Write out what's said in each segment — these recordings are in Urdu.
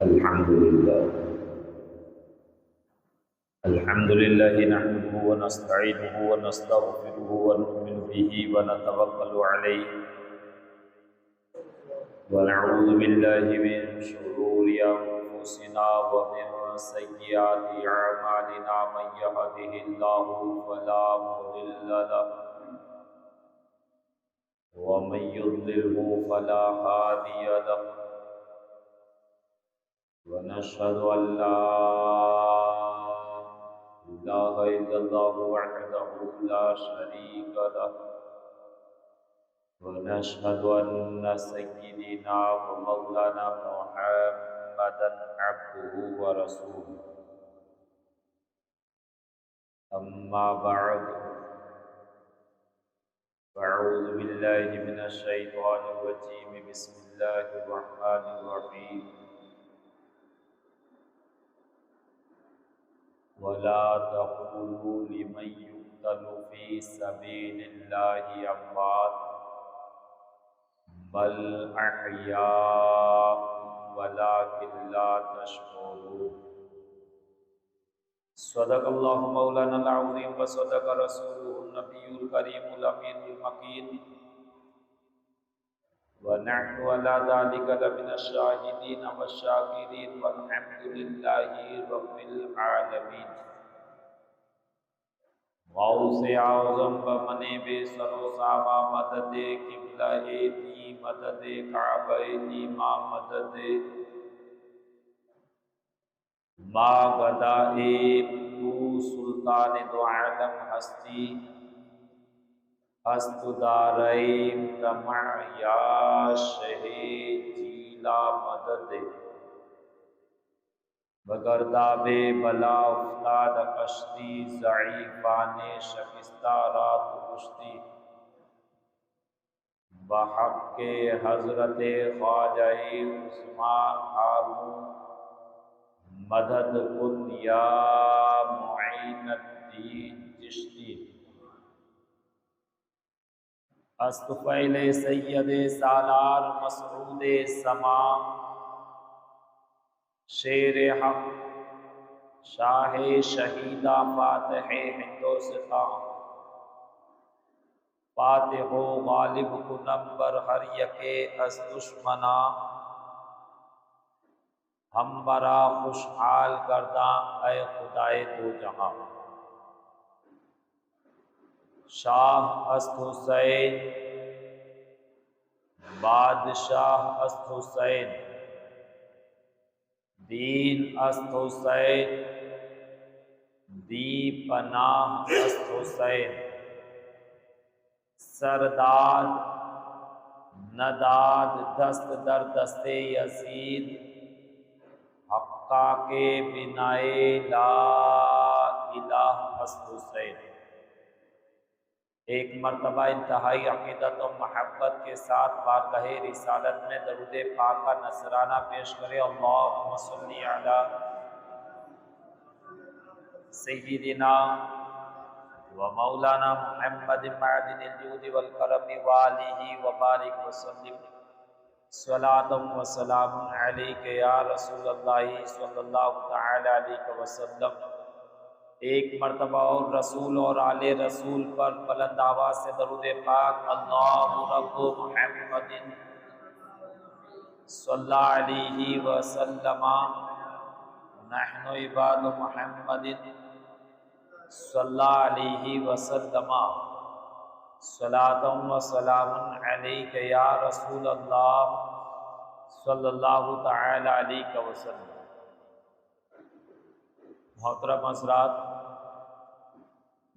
الحمد لله نحمده ونستعينه ونستغفره ونؤمن به ونتوكل عليه ونعوذ بالله من شرور أنفسنا ومن سيئات أعمالنا من يهده الله فلا مضل له ومن يضلله فلا هادي له ونشهد أن لا إله إلا الله وحده لا شريك له ونشهد أن سيدنا ومولانا محمدا عبده ورسوله أما بعد فأعوذ بالله من الشيطان الرجيم بسم الله الرحمن الرحيم ولا تقولوا لمن يقتل في سبيل الله أموات بل أحياء ولكن لا تشعرون صدق الله مولانا العظيم وصدق رسوله النبي الكريم الأمين المكين ونحن على ذلك لمن الشاهدين والشاكرين والحمد لله رب العالمين غوث اعظم بمنے بے سر و سامہ مدد قبلہ دی مدد کعبہ دی ماں مدد ما گدا تو سلطان دو عالم ہستی ہست داریم طمع یا شہ جیلا مدد بگرداب بلا افتاد کشتی ضعیفان شکستہ رات کشتی بحق کے حضرت خواجہ عثمان ہارون مدد کن یا معین الدین چشتی استفیل سید سالار مسعود سما شیر حق شاہ شہیدہ فاتح ہندوستان فاتح و غالب کنم بر ہر یکے از دشمنا ہم برا خوشحال کرداں اے خدائے دو جہاں شاہ است حسین بادشاہ است حسین دین است حسین دی پناہ است حسین سرداد نداد دست در دست یزید حقا کے بنائے لا الہ است حسین ایک مرتبہ انتہائی عقیدت و محبت کے ساتھ بارگاہ رسالت میں درود پاک کا نذرانہ پیش کرے اللہم صلی علی سیدنا و مولانا محمد معدن الجود والکرم والہ وبارک وسلم صلاۃ و سلام علیک یا رسول اللہ صلی اللہ تعالی علیہ وسلم ایک مرتبہ اور رسول اور آل رسول پر بلند آواز سے درود پاک اللہ رب محمد صلی علیہ وسلم نحن عباد محمد صلی علیہ وسلم صلاۃ و سلام علیک یا رسول اللہ صلی اللہ تعالی علیہ وسلم محترم حضرات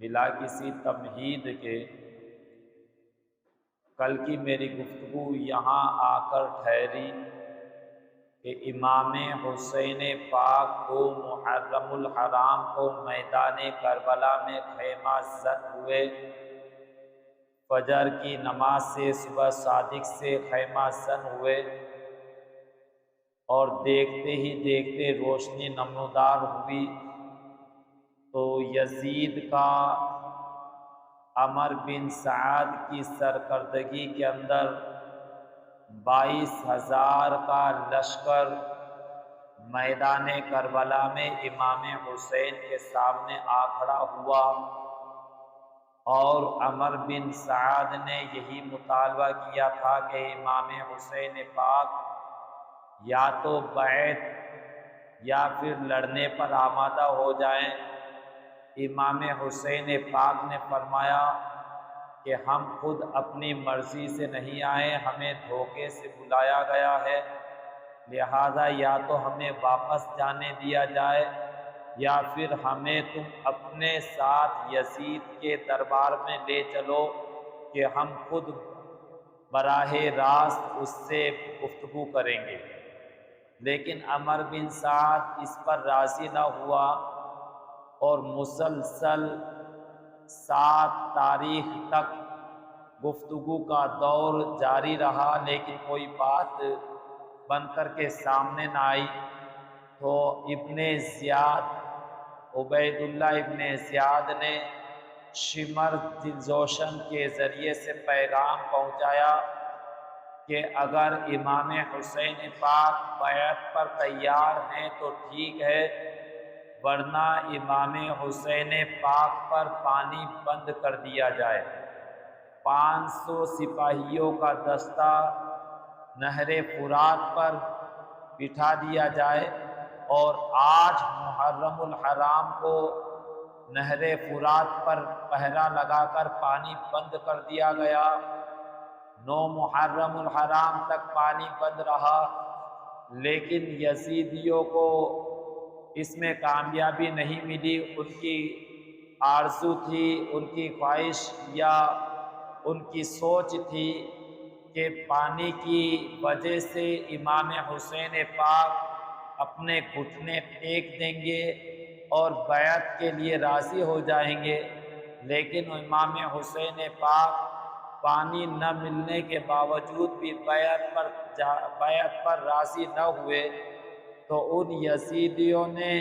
بلا کسی تمہید کے کل کی میری گفتگو یہاں آ کر ٹھہری کہ امام حسین پاک کو محرم الحرام کو میدان کربلا میں خیمہ زن ہوئے فجر کی نماز سے صبح صادق سے خیمہ زن ہوئے اور دیکھتے ہی دیکھتے روشنی نمودار ہوئی تو یزید کا عمر بن سعد کی سرکردگی کے اندر 22,000 کا لشکر میدان کربلا میں امام حسین کے سامنے آ کھڑا ہوا، اور عمر بن سعد نے یہی مطالبہ کیا تھا کہ امام حسین پاک یا تو بیعت یا پھر لڑنے پر آمادہ ہو جائیں۔ امام حسین پاک نے فرمایا کہ ہم خود اپنی مرضی سے نہیں آئے، ہمیں دھوکے سے بلایا گیا ہے، لہذا یا تو ہمیں واپس جانے دیا جائے یا پھر ہمیں تم اپنے ساتھ یزید کے دربار میں لے چلو کہ ہم خود براہ راست اس سے گفتگو کریں گے۔ لیکن عمر بن سعد اس پر راضی نہ ہوا، اور مسلسل 7 تاریخ تک گفتگو کا دور جاری رہا، لیکن کوئی بات بن کر کے سامنے نہ آئی۔ تو ابن زیاد، عبید اللہ ابن زیاد نے شمر دلجوشن کے ذریعے سے پیغام پہنچایا کہ اگر امام حسین پاک بیعت پر تیار ہیں تو ٹھیک ہے، ورنہ امام حسین پاک پر پانی بند کر دیا جائے۔ 500 سپاہیوں کا دستہ نہر فرات پر بٹھا دیا جائے، اور 8 محرم الحرام کو نہر فرات پر پہرا لگا کر پانی بند کر دیا گیا۔ 9 محرم الحرام تک پانی بند رہا، لیکن یزیدیوں کو اس میں کامیابی نہیں ملی۔ ان کی آرزو تھی، ان کی خواہش یا ان کی سوچ تھی کہ پانی کی وجہ سے امام حسین پاک اپنے گھٹنے ٹیک دیں گے اور بیعت کے لیے راضی ہو جائیں گے، لیکن امام حسین پاک پانی نہ ملنے کے باوجود بھی بیعت پر راضی نہ ہوئے۔ تو ان یزیدیوں نے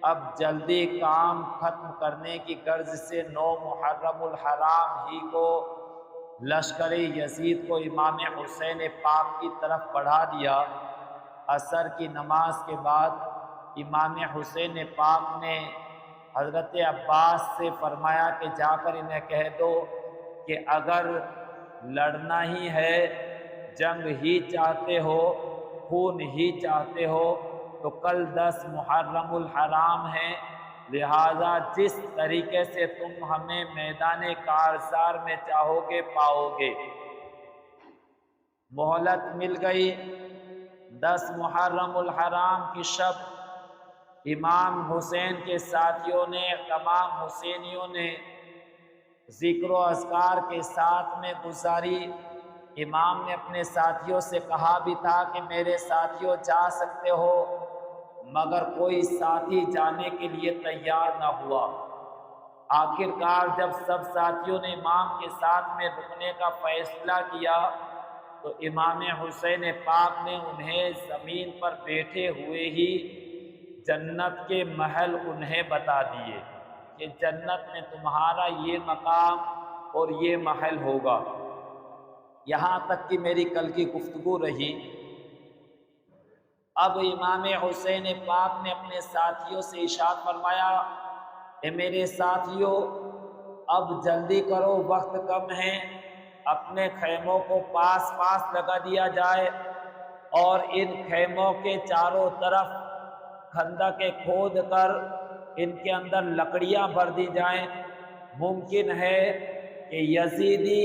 اب جلدی کام ختم کرنے کی غرض سے 9 محرم الحرام ہی کو لشکر یزید کو امام حسین پاک کی طرف بڑھا دیا۔ عصر کی نماز کے بعد امام حسین پاک نے حضرت عباس سے فرمایا کہ جا کر انہیں کہہ دو کہ اگر لڑنا ہی ہے، جنگ ہی چاہتے ہو، خون ہی چاہتے ہو، تو کل 10 محرم الحرام ہے، لہذا جس طریقے سے تم ہمیں میدان کارزار میں چاہو گے پاؤ گے۔ مہلت مل گئی۔ 10 محرم الحرام کی شب امام حسین کے ساتھیوں نے، تمام حسینیوں نے ذکر و اذکار کے ساتھ میں گزاری۔ امام نے اپنے ساتھیوں سے کہا بھی تھا کہ میرے ساتھیوں جا سکتے ہو، مگر کوئی ساتھی جانے کے لیے تیار نہ ہوا۔ آخر کار جب سب ساتھیوں نے امام کے ساتھ میں رکنے کا فیصلہ کیا تو امام حسین پاک نے انہیں زمین پر بیٹھے ہوئے ہی جنت کے محل انہیں بتا دیے کہ جنت میں تمہارا یہ مقام اور یہ محل ہوگا۔ یہاں تک کہ میری کل کی گفتگو رہی۔ اب امام حسین پاک نے اپنے ساتھیوں سے ارشاد فرمایا، اے میرے ساتھیوں، اب جلدی کرو، وقت کم ہے، اپنے خیموں کو پاس پاس لگا دیا جائے، اور ان خیموں کے چاروں طرف خندقیں کھود کر ان کے اندر لکڑیاں بھر دی جائیں۔ ممکن ہے کہ یزیدی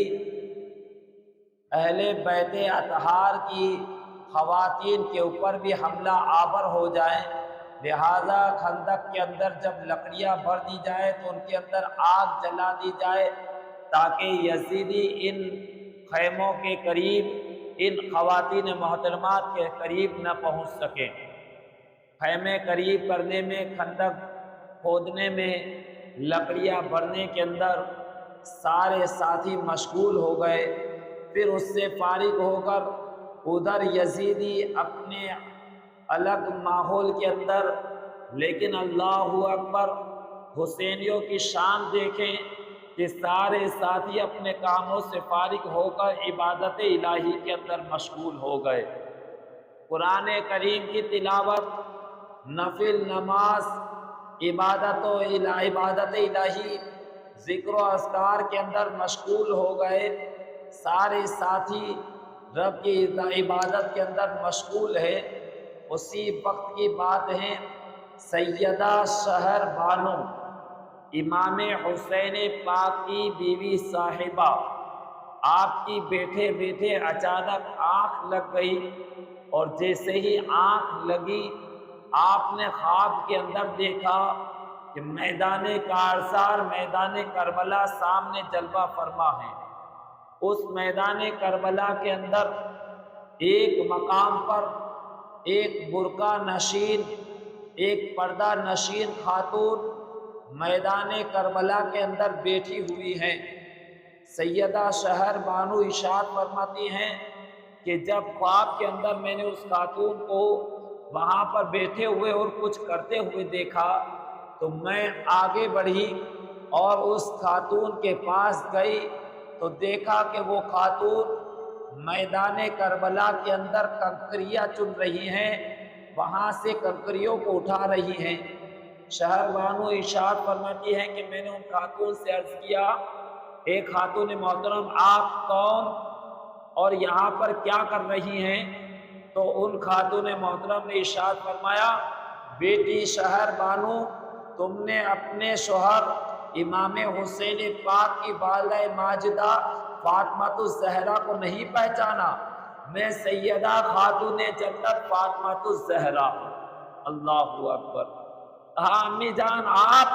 اہل بیت اطہار کی خواتین کے اوپر بھی حملہ آور ہو جائیں، لہذا خندق کے اندر جب لکڑیاں بھر دی جائے تو ان کے اندر آگ جلا دی جائے تاکہ یزیدی ان خیموں کے قریب، ان خواتین محترمات کے قریب نہ پہنچ سکیں۔ خیمے قریب کرنے میں، خندق کھودنے میں، لکڑیاں بھرنے کے اندر سارے ساتھی مشغول ہو گئے۔ پھر اس سے فارغ ہو کر ادھر یزیدی اپنے الگ ماحول کے اندر، لیکن اللہ اکبر، حسینیوں کی شان دیکھیں کہ سارے ساتھی اپنے کاموں سے فارغ ہو کر عبادت الہی کے اندر مشغول ہو گئے۔ قرآن کریم کی تلاوت، نفل نماز، عبادت الہی، ذکر و اذکار کے اندر مشغول ہو گئے، سارے ساتھی رب کی عبادت کے اندر مشغول ہے۔ اسی وقت کی بات ہے، سیدہ شہر بانو امام حسین پاک کی بیوی صاحبہ، آپ کی بیٹھے بیٹھے اچانک آنکھ لگ گئی، اور جیسے ہی آنکھ لگی آپ نے خواب کے اندر دیکھا کہ میدان کارزار، میدان کربلا سامنے جلوہ فرما ہے۔ اس میدان کربلا کے اندر ایک مقام پر ایک برقع نشین، ایک پردہ نشین خاتون میدان کربلا کے اندر بیٹھی ہوئی ہیں۔ سیدہ شہر بانو ارشاد فرماتی ہیں کہ جب خواب کے اندر میں نے اس خاتون کو وہاں پر بیٹھے ہوئے اور کچھ کرتے ہوئے دیکھا تو میں آگے بڑھی اور اس خاتون کے پاس گئی تو دیکھا کہ وہ خاتون میدان کربلا کے اندر کنکریاں چن رہی ہیں، وہاں سے کنکریوں کو اٹھا رہی ہیں۔ شہر بانو ارشاد فرماتی ہیں کہ میں نے ان خاتون سے عرض کیا، ایک خاتون محترم آپ کون اور یہاں پر کیا کر رہی ہیں؟ تو ان خاتون محترم نے ارشاد فرمایا، بیٹی شہر بانو، تم نے اپنے شوہر امام حسین پاک کی والدہ ماجدہ فاطمۃ الزہرا کو نہیں پہچانا؟ میں سیدہ خاتون جنت فاطمۃ الزہرا۔ اللہ اکبر۔ کہا امی جان آپ؟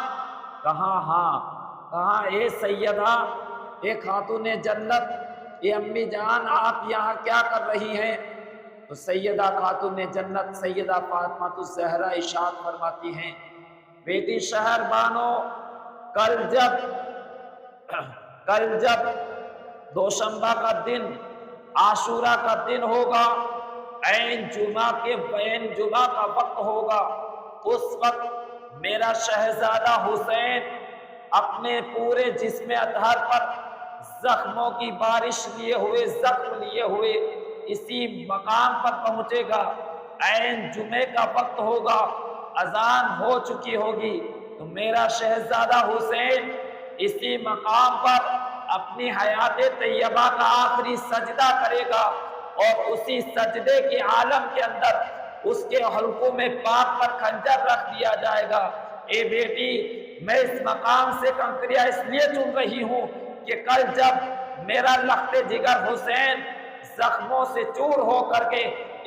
کہاں ہاں۔ کہا اے سیدہ، اے خاتون جنت، اے امی جان آپ یہاں کیا کر رہی ہیں؟ تو سیدہ خاتون جنت سیدہ فاطمۃ الزہرا ارشاد فرماتی ہیں، بیٹی شہر بانو، کل جب دوشنبہ کا دن، عاشورہ کا دن ہوگا، عین جمعہ کا وقت ہوگا، اس وقت میرا شہزادہ حسین اپنے پورے جسم اطہر پر زخموں کی بارش زخم لیے ہوئے اسی مقام پر پہنچے گا۔ عین جمعے کا وقت ہوگا، اذان ہو چکی ہوگی، تو میرا شہزادہ حسین اسی مقام پر اپنی حیات طیبہ کا آخری سجدہ کرے گا، اور اسی سجدے کے عالم کے اندر اس کے حلقوں میں پاک پر خنجر رکھ دیا جائے گا۔ اے بیٹی، میں اس مقام سے کنکریاں اس لیے چن رہی ہوں کہ کل جب میرا لخت جگر حسین زخموں سے چور ہو کر کے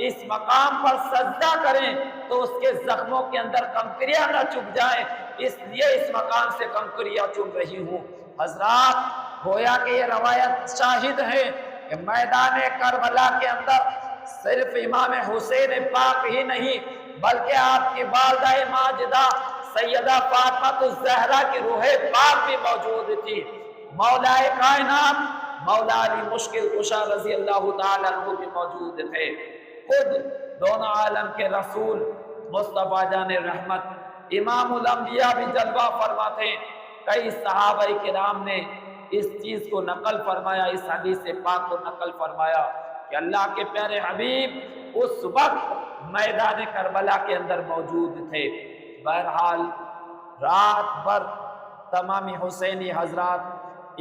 اس مقام پر سجدہ کریں تو اس کے زخموں کے اندر کنکریاں نہ چبھ جائیں، اس لیے اس مقام سے کنکریاں چن رہی ہوں۔ حضرات، گویا کہ یہ روایت شاہد ہے کہ میدان کربلا کے اندر صرف امام حسین پاک ہی نہیں بلکہ آپ کی والدہ ماجدہ سیدہ فاطمۃ الزہرا کی روح پاک بھی موجود تھی۔ مولا کائنات مولا علی مشکل کشا رضی اللہ تعالیٰ عنہ بھی موجود تھے۔ خود دونوں عالم کے رسول مصطفیٰ جان رحمت امام الانبیاء بھی جلوہ فرما تھے۔ کئی صحابہ کرام نے اس چیز کو نقل فرمایا، اس حدیث پاک کو نقل فرمایا کہ اللہ کے پیارے حبیب اس وقت میدان کربلا کے اندر موجود تھے۔ بہرحال رات بھر تمام حسینی حضرات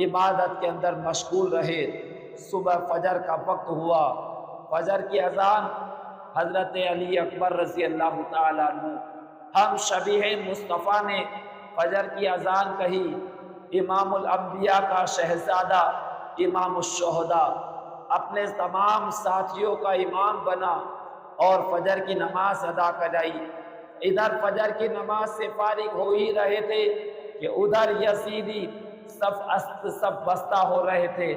عبادت کے اندر مشغول رہے۔ صبح فجر کا وقت ہوا، فجر کی اذان حضرت علی اکبر رضی اللہ تعالیٰ عنہ ہم شبیہ مصطفیٰ نے فجر کی اذان کہی۔ امام الانبیاء کا شہزادہ امام الشہداء اپنے تمام ساتھیوں کا امام بنا اور فجر کی نماز ادا کرائی۔ ادھر فجر کی نماز سے فارغ ہو ہی رہے تھے کہ ادھر یزیدی صف بستہ ہو رہے تھے،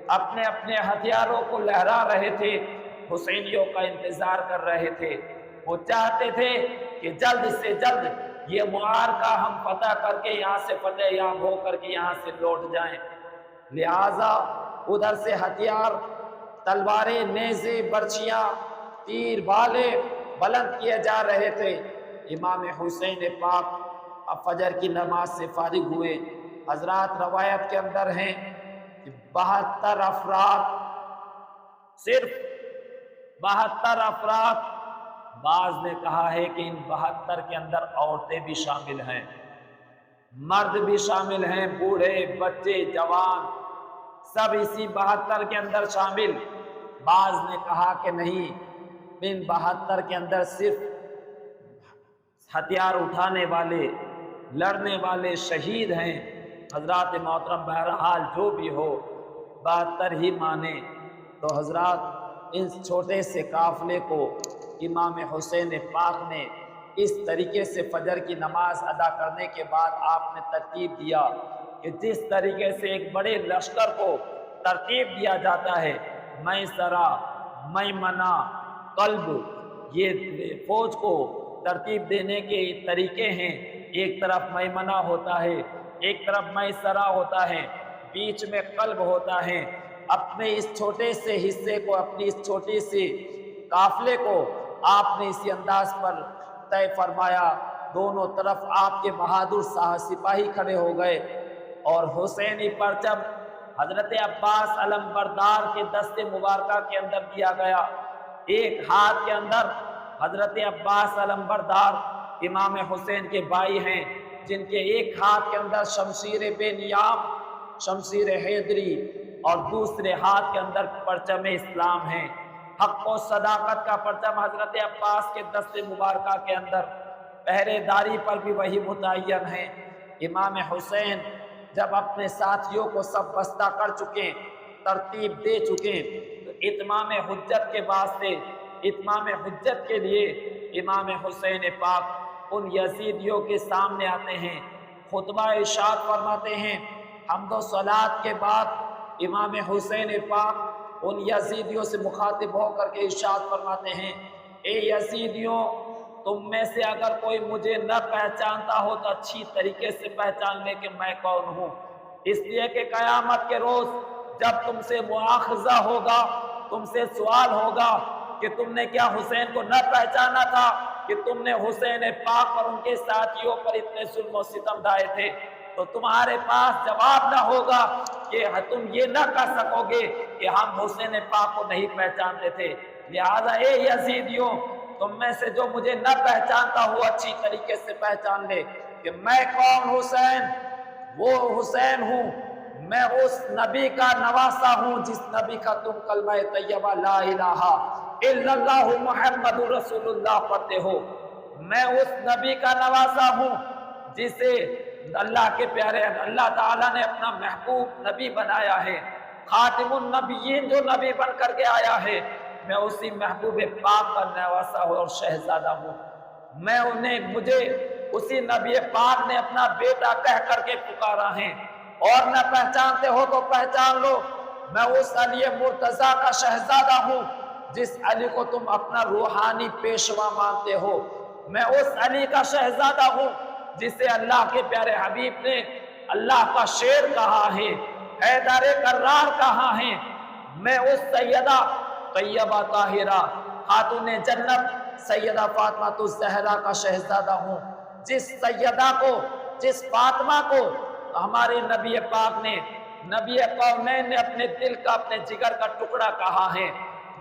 اپنے اپنے ہتھیاروں کو لہرا رہے تھے، حسینیوں کا انتظار کر رہے تھے۔ وہ چاہتے تھے کہ جلد سے جلد یہ معرکہ ہم فتح کر کے یہاں سے فتح یاب ہو کر کے یہاں سے لوٹ جائیں، لہٰذا ادھر سے ہتھیار، تلواریں، نیزے، برچیاں، تیر، بھالے بلند کیے جا رہے تھے۔ امام حسین پاک اب فجر کی نماز سے فارغ ہوئے۔ حضرات روایت کے اندر ہیں کہ 72 افراد، صرف 72 افراد بعض نے کہا ہے کہ ان 72 کے اندر عورتیں بھی شامل ہیں، مرد بھی شامل ہیں، بوڑھے بچے جوان سب اسی 72 کے اندر شامل۔ بعض نے کہا کہ نہیں، ان 72 کے اندر صرف ہتھیار اٹھانے والے، لڑنے والے شہید ہیں۔ حضرات محترم بہرحال جو بھی ہو 72 ہی مانے تو حضرات ان چھوٹے سے قافلے کو امام حسین پاک نے اس طریقے سے فجر کی نماز ادا کرنے کے بعد آپ نے ترتیب دیا کہ جس طریقے سے ایک بڑے لشکر کو ترتیب دیا جاتا ہے، میسرہ میمنہ قلب، یہ فوج کو ترتیب دینے کے طریقے ہیں۔ ایک طرف میمنہ ہوتا ہے، ایک طرف میسرہ ہوتا ہے، بیچ میں قلب ہوتا ہے۔ اپنے اس چھوٹے سے حصے کو، اپنی اس چھوٹی سی قافلے کو آپ نے اسی انداز پر طے فرمایا۔ دونوں طرف آپ کے بہادر سپاہی کھڑے ہو گئے اور حسینی پرچم حضرت عباس علمبردار کے دست مبارکہ کے اندر دیا گیا۔ ایک ہاتھ کے اندر حضرت عباس علمبردار امام حسین کے بھائی ہیں، جن کے ایک ہاتھ کے اندر شمشیر بے نیام، شمشیر حیدری، اور دوسرے ہاتھ کے اندر پرچم اسلام ہے۔ حق و صداقت کا پرچم حضرت عباس کے دست مبارکہ کے اندر، پہرے داری پر بھی وہی متعین ہے۔ امام حسین جب اپنے ساتھیوں کو سب بستہ کر چکے، ترتیب دے چکے، تو اتمام حجت کے واسطے، اتمام حجت کے لیے امام حسین پاک ان یزیدیوں کے سامنے آتے ہیں، خطبہ ارشاد فرماتے ہیں۔ حمد و صلات کے بعد امام حسین پاک ان یزیدیوں سے مخاطب ہو کر کے ارشاد فرماتے ہیں، اے یزیدیوں، تم میں سے اگر کوئی مجھے نہ پہچانتا ہو تو اچھی طریقے سے پہچان لے کہ میں کون ہوں، اس لیے کہ قیامت کے روز جب تم سے مواخذہ ہوگا، تم سے سوال ہوگا کہ تم نے کیا حسین کو نہ پہچانا تھا، کہ تم نے حسین پاک اور ان کے ساتھیوں پر اتنے ظلم و ستم ڈھائے تھے، تو تمہارے پاس جواب نہ ہوگا کہ تم یہ نہ کہہ سکو گے کہ ہم حسین پاک کو نہیں پہچانتے تھے۔ لہذا اے یزیدیوں، تم میں سے جو مجھے نہ پہچانتا ہو اچھی طریقے سے پہچان لے کہ میں کون حسین، وہ حسین ہوں، میں اس نبی کا نواسہ ہوں جس نبی کا تم کلمہ طیبہ لا الہ الا اللہ محمد رسول اللہ پڑھتے ہو۔ میں اس نبی کا نواسہ ہوں جسے اللہ کے پیارے اللہ تعالیٰ نے اپنا محبوب نبی بنایا ہے، خاتم النبیین جو نبی بن کر کے آیا ہے، میں اسی محبوب پاک کا نواسہ ہوں اور شہزادہ ہوں۔ مجھے اسی نبی پاک نے اپنا بیٹا کہہ کر کے پکارا ہے، اور نہ پہچانتے ہو تو پہچان لو، میں اس علی مرتضیٰ کا شہزادہ ہوں جس علی کو تم اپنا روحانی پیشوا مانتے ہو۔ میں اس علی کا شہزادہ ہوں جسے اللہ کے پیارے حبیب نے اللہ کا شیر کہا ہے، حیدر کرار کہا ہے۔ میں اس سیدہ طیبہ طاہرہ خاتون جنت سیدہ فاطمہ الزہرا کا شہزادہ ہوں، جس سیدہ کو، جس فاطمہ کو ہمارے نبی پاک نے، نبی کونین نے اپنے دل کا، اپنے جگر کا ٹکڑا کہا ہے۔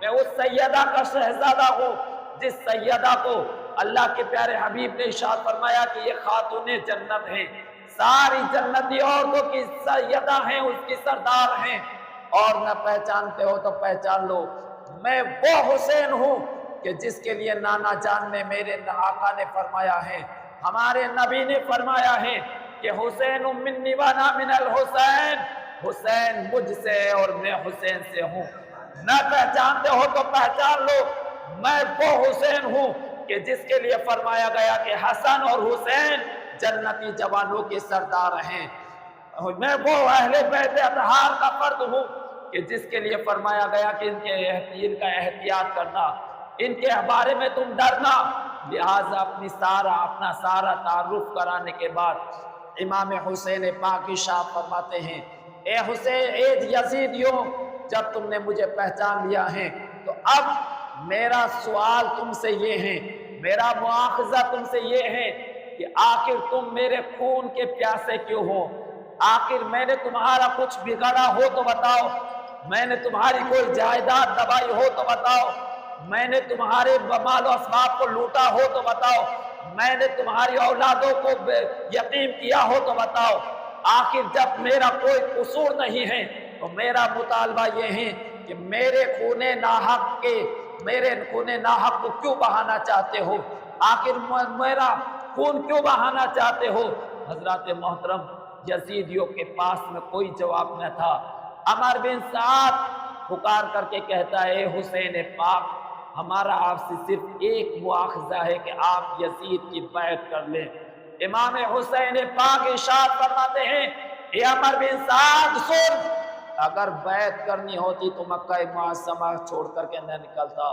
میں اس سیدہ کا شہزادہ ہوں جس سیدہ کو اللہ کے پیارے حبیب نے ارشاد فرمایا کہ یہ خاتون جنت ہیں، ساری جنتی عورتوں کی سیدہ ہیں، اس کی سردار ہیں۔ اور نہ پہچانتے ہو تو پہچان لو، میں وہ حسین ہوں کہ جس کے لیے نانا جان نے، میرے آقا نے فرمایا ہے، ہمارے نبی نے فرمایا ہے کہ حسین منی وانا من الحسین، حسین مجھ سے اور میں حسین سے ہوں۔ نہ پہچانتے ہو تو پہچان لو، میں وہ حسین ہوں کہ جس کے لیے فرمایا گیا کہ حسن اور حسین جنتی جوانوں کے سردار ہیں۔ میں وہ اہل بیت اطہار کا فرد ہوں کہ جس کے لیے فرمایا گیا کہ ان کا احتیاط کرنا، ان کے بارے میں تم ڈرنا۔ لہٰذا اپنا سارا تعارف کرانے کے بعد امام حسین پاک ارشاد فرماتے ہیں، اے حسین، اے یزیدیوں، جب تم نے مجھے پہچان لیا ہے تو اب میرا سوال تم سے یہ ہے، میرا مواخذہ تم سے یہ ہے کہ آخر تم میرے خون کے پیاسے کیوں ہو؟ آخر میں نے تمہارا کچھ بگڑا ہو تو بتاؤ، میں نے تمہاری کوئی جائیداد دبائی ہو تو بتاؤ، میں نے تمہارے مال و اسباب کو لوٹا ہو تو بتاؤ، میں نے تمہاری اولادوں کو یتیم کیا ہو تو بتاؤ، آخر جب میرا کوئی قصور نہیں ہے تو میرا مطالبہ یہ ہے کہ میرے خون ناحق کو کیوں بہانا چاہتے ہو؟ آخر میرا خون کیوں بہانا چاہتے ہو؟ حضرات محترم، یزیدیوں کے پاس میں کوئی جواب نہ تھا۔ عمر بن سعد پکار کر کے کہتا ہے، حسین پاک، ہمارا آپ سے صرف ایک مواخذہ ہے کہ آپ یزید کی بیعت کر لیں۔ امام حسین پاک ارشاد فرماتے ہیں، اے عمر بن سعد سن، اگر بیعت کرنی ہوتی تو مکہ معظمہ چھوڑ کر کے نہ نکلتا،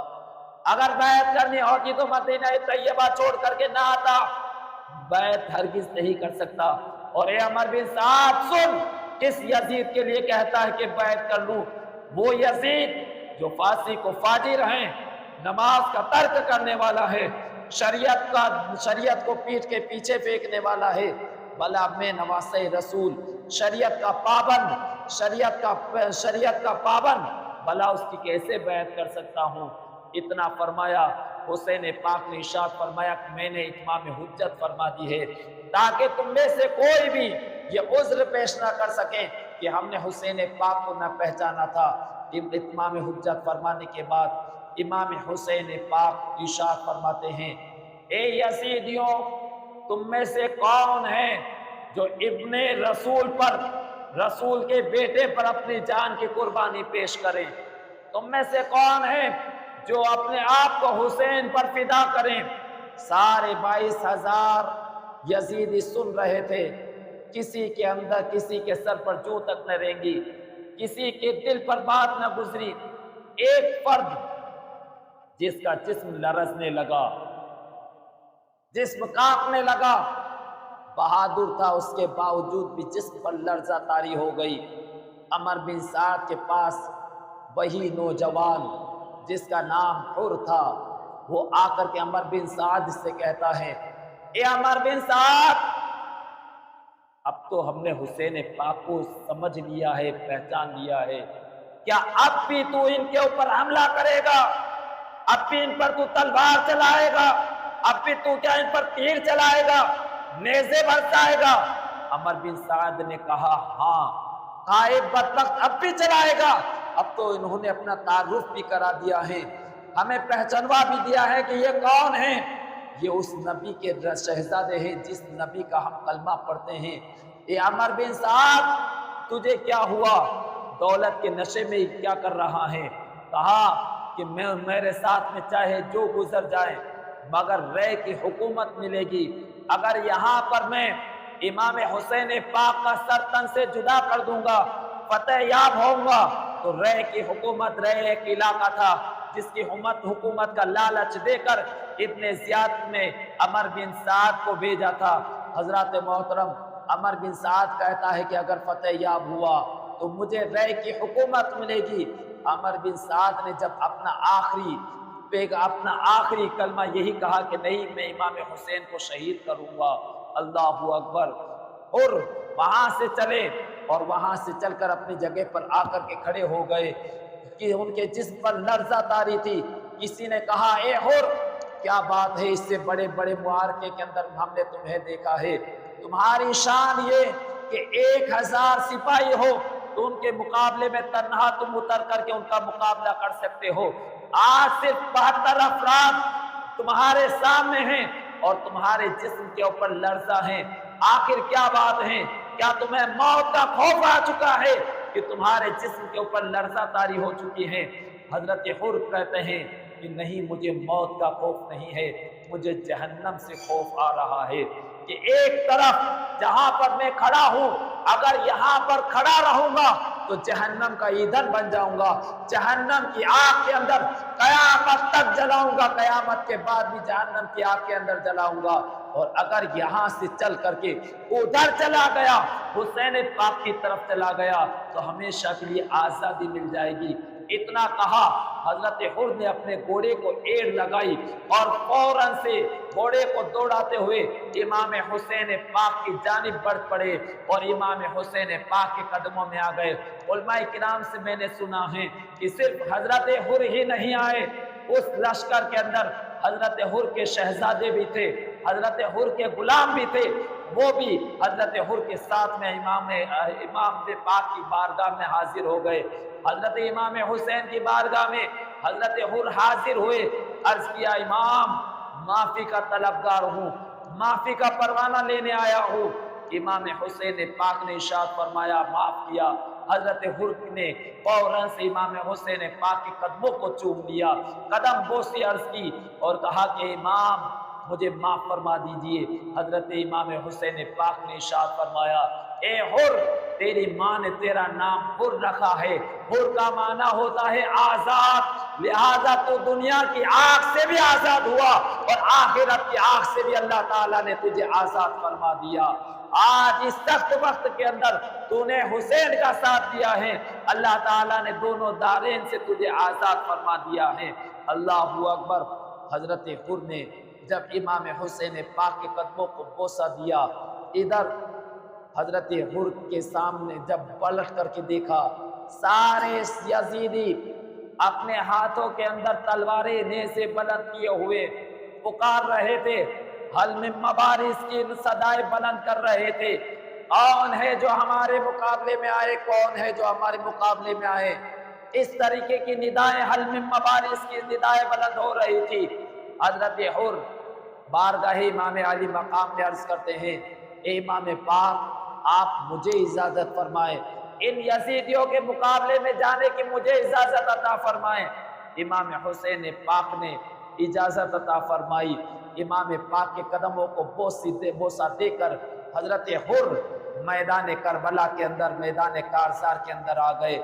اگر بیعت کرنی ہوتی تو مدینہ طیبہ چھوڑ کر کے نہ آتا، بیعت ہرگز نہیں کر سکتا۔ اور اے عمر بن سعد سن، کس یزید کے لیے کہتا ہے کہ بیعت کر لوں؟ وہ یزید جو فاسق و فاجر ہیں، نماز کا ترک کرنے والا ہے، شریعت کو پیٹھ کے پیچھے پھینکنے والا ہے، بھلا میں نواسہ رسول، شریعت کا پابند، بھلا اس کی کیسے بیعت کر سکتا ہوں؟ اتنا فرمایا، حسین پاک نے ارشاد فرمایا کہ میں نے اتمام حجت فرما دی ہے تاکہ تم میں سے کوئی بھی یہ عذر پیش نہ کر سکیں کہ ہم نے حسین پاک کو نہ پہچانا تھا۔ اتمام حجت فرمانے کے بعد امام حسین پاک ارشاد فرماتے ہیں، اے یزیدیوں، تم میں سے کون ہے جو ابن رسول پر، رسول کے بیٹے پر اپنی جان کی قربانی پیش کریں؟ تم میں سے کون ہے جو اپنے آپ کو حسین پر فدا کریں؟ سارے 22,000 یزیدی سن رہے تھے، کسی کے اندر، کسی کے سر پر جو تک نہ رینگی، کسی کے دل پر بات نہ گزری۔ ایک فرد جس کا جسم لرزنے لگا، جسم کانپنے لگا، بہادر تھا، اس کے باوجود بھی جسم پر لرزہ طاری ہو گئی۔ عمر بن سعد کے پاس وہی نوجوان جس کا نام حر تھا، وہ آ کر کے عمر بن سعد سے کہتا ہے، اے عمر بن سعد، اب تو ہم نے حسین پاک کو سمجھ لیا ہے، پہچان لیا ہے، کیا اب بھی تو ان کے اوپر حملہ کرے گا؟ اب بھی ان پر تو تلوار چلائے گا؟ اب بھی تو کیا ان پر تیر چلائے گا، نیزے برسائے گا؟ عمر بن سعد نے کہا، ہاں، قائد بدبخت اب بھی چلائے گا۔ اب تو انہوں نے اپنا تعارف بھی کرا دیا ہے، ہمیں پہچانوا بھی دیا ہے کہ یہ کون ہیں، یہ اس نبی کے شہزادے ہیں جس نبی کا ہم کلمہ پڑھتے ہیں۔ اے عمر بن سعد، تجھے کیا ہوا؟ دولت کے نشے میں کیا کر رہا ہے؟ کہا کہ میرے ساتھ میں چاہے جو گزر جائے مگر رے کی حکومت ملے گی۔ اگر یہاں پر میں امام حسین پاک کا سر تن سے جدا کر دوں گا، فتح یاب ہوں گا، تو رے کی حکومت، رے ایک علاقہ تھا جس کی حکومت کا لالچ دے کر ابن زیاد نے عمر بن سعد کو بھیجا تھا۔ حضرات محترم، عمر بن سعد کہتا ہے کہ اگر فتح یاب ہوا تو مجھے رے کی حکومت ملے گی۔ عمر بن سعد نے جب اپنا آخری کلمہ یہی کہا کہ نہیں، میں امام حسین کو شہید کروں گا، اللہ اکبر، اور وہاں سے چلے اور وہاں سے چل کر اپنی جگہ پر آ کر کے کھڑے ہو گئے کہ ان کے جسم پر لرزہ طاری تھی۔ کسی نے کہا، اے حر، کیا بات ہے، اس سے بڑے بڑے معرکے کے اندر ہم نے تمہیں دیکھا ہے، تمہاری شان یہ کہ 1000 سپاہی ہو تو ان کے مقابلے میں تنہا تم اتر کر کے ان کا مقابلہ کر سکتے ہو، آج صرف 72 افراد تمہارے سامنے ہیں اور تمہارے جسم کے اوپر لرزہ ہیں، آخر کیا بات ہے؟ کیا تمہیں موت کا خوف آ چکا ہے کہ تمہارے جسم کے اوپر لرزہ طاری ہو چکی ہے؟ حضرت حر کہتے ہیں کہ نہیں، مجھے موت کا خوف نہیں ہے، مجھے جہنم سے خوف آ رہا ہے کہ ایک طرف جہاں پر میں کھڑا ہوں، اگر یہاں پر کھڑا رہوں گا تو جہنم کا ایندھن بن جاؤں گا، جہنم کی آگ کے اندر قیامت تک جلاؤں گا، قیامت کے بعد بھی جہنم کی آگ کے اندر جلاؤں گا، اور اگر یہاں سے چل کر کے ادھر چلا گیا، حسین پاک کی طرف چلا گیا، تو ہمیشہ کے لیے آزادی مل جائے گی۔ اتنا کہا، حضرت حر نے اپنے گھوڑے کو ایڑ لگائی اور فوراً سے گھوڑے کو دوڑاتے ہوئے امام حسین پاک کی جانب بڑھ پڑے اور امام حسین پاک کے قدموں میں آ گئے۔ علماء کرام سے میں نے سنا ہے کہ صرف حضرت حر ہی نہیں آئے، اس لشکر کے اندر حضرت حر کے شہزادے بھی تھے، حضرت حر کے غلام بھی تھے، وہ بھی حضرت حر کے ساتھ میں امام پاک کی بارگاہ میں حاضر ہو گئے۔ حضرت امام حسین کی بارگاہ میں حضرت حر حاضر ہوئے، عرض کیا امام معافی کا طلبگار ہوں، معافی کا پروانہ لینے آیا ہوں۔ امام حسین پاک نے ارشاد فرمایا معاف کیا۔ حضرت حر نے فوراً سے امام حسین پاک کے قدموں کو چوم لیا، قدم بوسی عرض کی اور کہا کہ امام مجھے معاف فرما دیجئے۔ حضرت امام حسین پاک نے ارشاد فرمایا اے حر، تیری ماں نے تیرا نام حر رکھا ہے، حر کا معنی ہوتا ہے آزاد، لہذا تو دنیا کی آگ سے بھی آزاد ہوا اور آخرت کی آگ سے بھی اللہ تعالیٰ نے تجھے آزاد فرما دیا۔ آج اس سخت وقت کے اندر تو نے حسین کا ساتھ دیا ہے، اللہ تعالیٰ نے دونوں دارین سے تجھے آزاد فرما دیا ہے۔ اللہ اکبر۔ حضرت حر نے جب امام حسین پاک کے قدموں کو بوسہ دیا، ادھر حضرت حر کے سامنے جب پلٹ کر کے دیکھا، سارے یزیدی اپنے ہاتھوں کے اندر تلواریں نیزے بلند کیے ہوئے پکار رہے تھے، حل من مبارز کی صدائیں بلند کر رہے تھے، کون ہے جو ہمارے مقابلے میں آئے، کون ہے جو ہمارے مقابلے میں آئے، اس طریقے کی ندائیں حل من مبارز کی ندائیں بلند ہو رہی تھی۔ حضرت حر بارگاہ امام علی مقام میں عرض کرتے ہیں اے امام پاک آپ مجھے اجازت فرمائیں، ان یزیدیوں کے مقابلے میں جانے کی مجھے اجازت عطا فرمائیں۔ امام حسین پاک نے اجازت عطا فرمائی، امام پاک کے قدموں کو بوسہ دے کر حضرت حر میدان کربلا کے اندر، میدان کارزار کے اندر آ گئے۔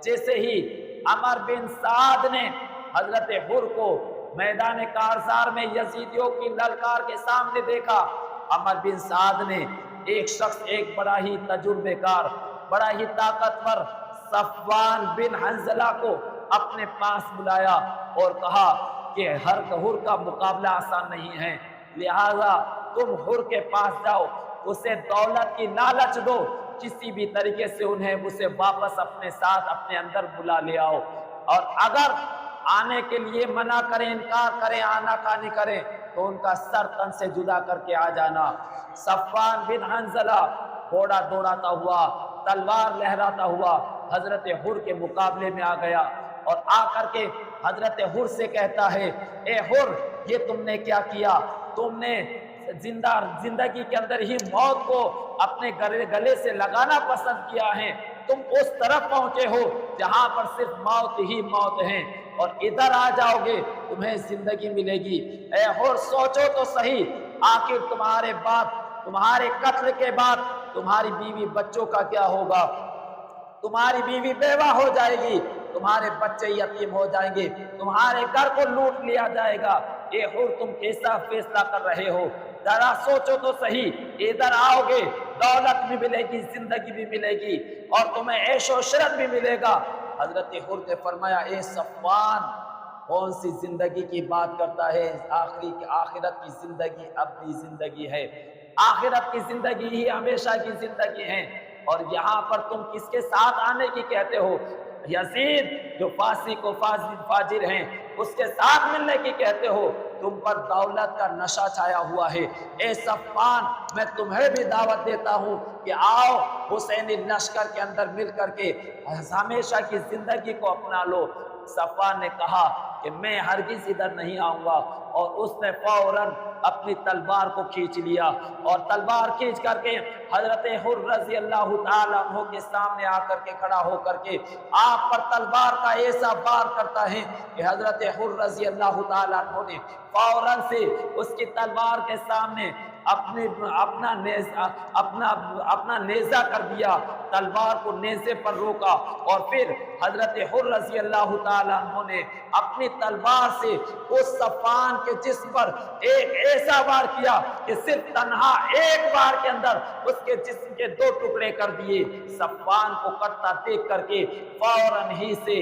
جیسے ہی عمر بن سعد نے حضرت حر کو میدان کارزار میں یزیدیوں کی للکار کے سامنے دیکھا، عمر بن سعد نے ایک شخص، ایک بڑا ہی تجربے کار، بڑا ہی طاقتور صفوان بن حنظلہ کو اپنے پاس بلایا اور کہا کہ حر کا مقابلہ آسان نہیں ہے، لہذا تم حر کے پاس جاؤ، اسے دولت کی لالچ دو، کسی بھی طریقے سے اسے واپس اپنے ساتھ اپنے اندر بلا لے آؤ، اور اگر آنے کے لیے منع کریں، انکار کریں، آنا کانی کریں تو ان کا سر تن سے جدا کر کے آ جانا۔ صفوان بن حنظلہ گھوڑا دوڑاتا ہوا، تلوار لہراتا ہوا حضرت حر کے مقابلے میں آ گیا اور آ کر کے حضرت حر سے کہتا ہے اے حر یہ تم نے کیا کیا، تم نے زندگی کے اندر ہی موت کو اپنے گلے سے لگانا پسند کیا ہے، تم اس طرف پہنچے ہو جہاں پر صرف موت ہی موت ہے، اور ادھر آ جاؤ گے تمہیں زندگی ملے گی۔ اے حر سوچو تو صحیح، آخر تمہارے بعد، تمہارے قتل کے بعد تمہاری بیوی بچوں کا کیا ہوگا، تمہاری بیوی بیوہ ہو جائے گی، تمہارے بچے یتیم ہو جائیں گے، تمہارے گھر کو لوٹ لیا جائے گا، اے حر تم کیسا فیصلہ کر رہے ہو، ذرا سوچو تو صحیح، ادھر آؤ گے دولت بھی ملے گی، زندگی بھی ملے گی اور تمہیں عیش و عشرت بھی ملے گا۔ حضرت حر نے فرمایا اے صفوان کون سی زندگی کی بات کرتا ہے، آخرت کی زندگی اپنی زندگی ہے، آخرت کی زندگی ہی ہمیشہ کی زندگی ہے، اور یہاں پر تم کس کے ساتھ آنے کی کہتے ہو، یزید جو فاسق و فاجر ہیں اس کے ساتھ ملنے کی کہتے ہو، تم پر دولت کا نشہ چھایا ہوا ہے۔ اے صفوان میں تمہیں بھی دعوت دیتا ہوں کہ آؤ حسینی لشکر کے اندر مل کر کے ہمیشہ کی زندگی کو اپنا لو۔ صفوان نے کہا کہ میں ہرگز ادھر نہیں آؤں گا، اور اس نے فوراً اپنی تلوار کو کھینچ لیا اور تلوار کھینچ کر کے حضرت حر رضی اللہ تعالیٰ عنہ کے سامنے آ کر کے کھڑا ہو کر کے آپ پر تلوار کا ایسا بار کرتا ہے کہ حضرت حر رضی اللہ تعالیٰ عنہ نے فوراً سے اس کی تلوار کے سامنے اپنا نیزہ کر دیا، تلوار کو نیزے پر روکا، اور پھر حضرت حر رضی اللہ تعالیٰ عنہ نے اپنی تلوار سے اس صفوان کے جسم پر ایک ایسا وار کیا کہ صرف تنہا ایک بار کے اندر اس کے جسم کے 2 ٹکڑے کر دیے۔ صفوان کو کرتا دیکھ کر کے فوراً ہی سے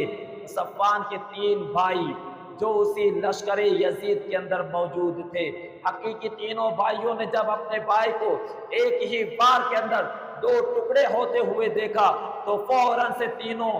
صفوان کے 3 بھائی جو اسی لشکر یزید کے اندر موجود تھے، حقیقی تینوں بھائیوں نے جب اپنے بھائی کو ایک ہی بار کے اندر 2 ٹکڑے ہوتے ہوئے دیکھا تو فوراً سے تینوں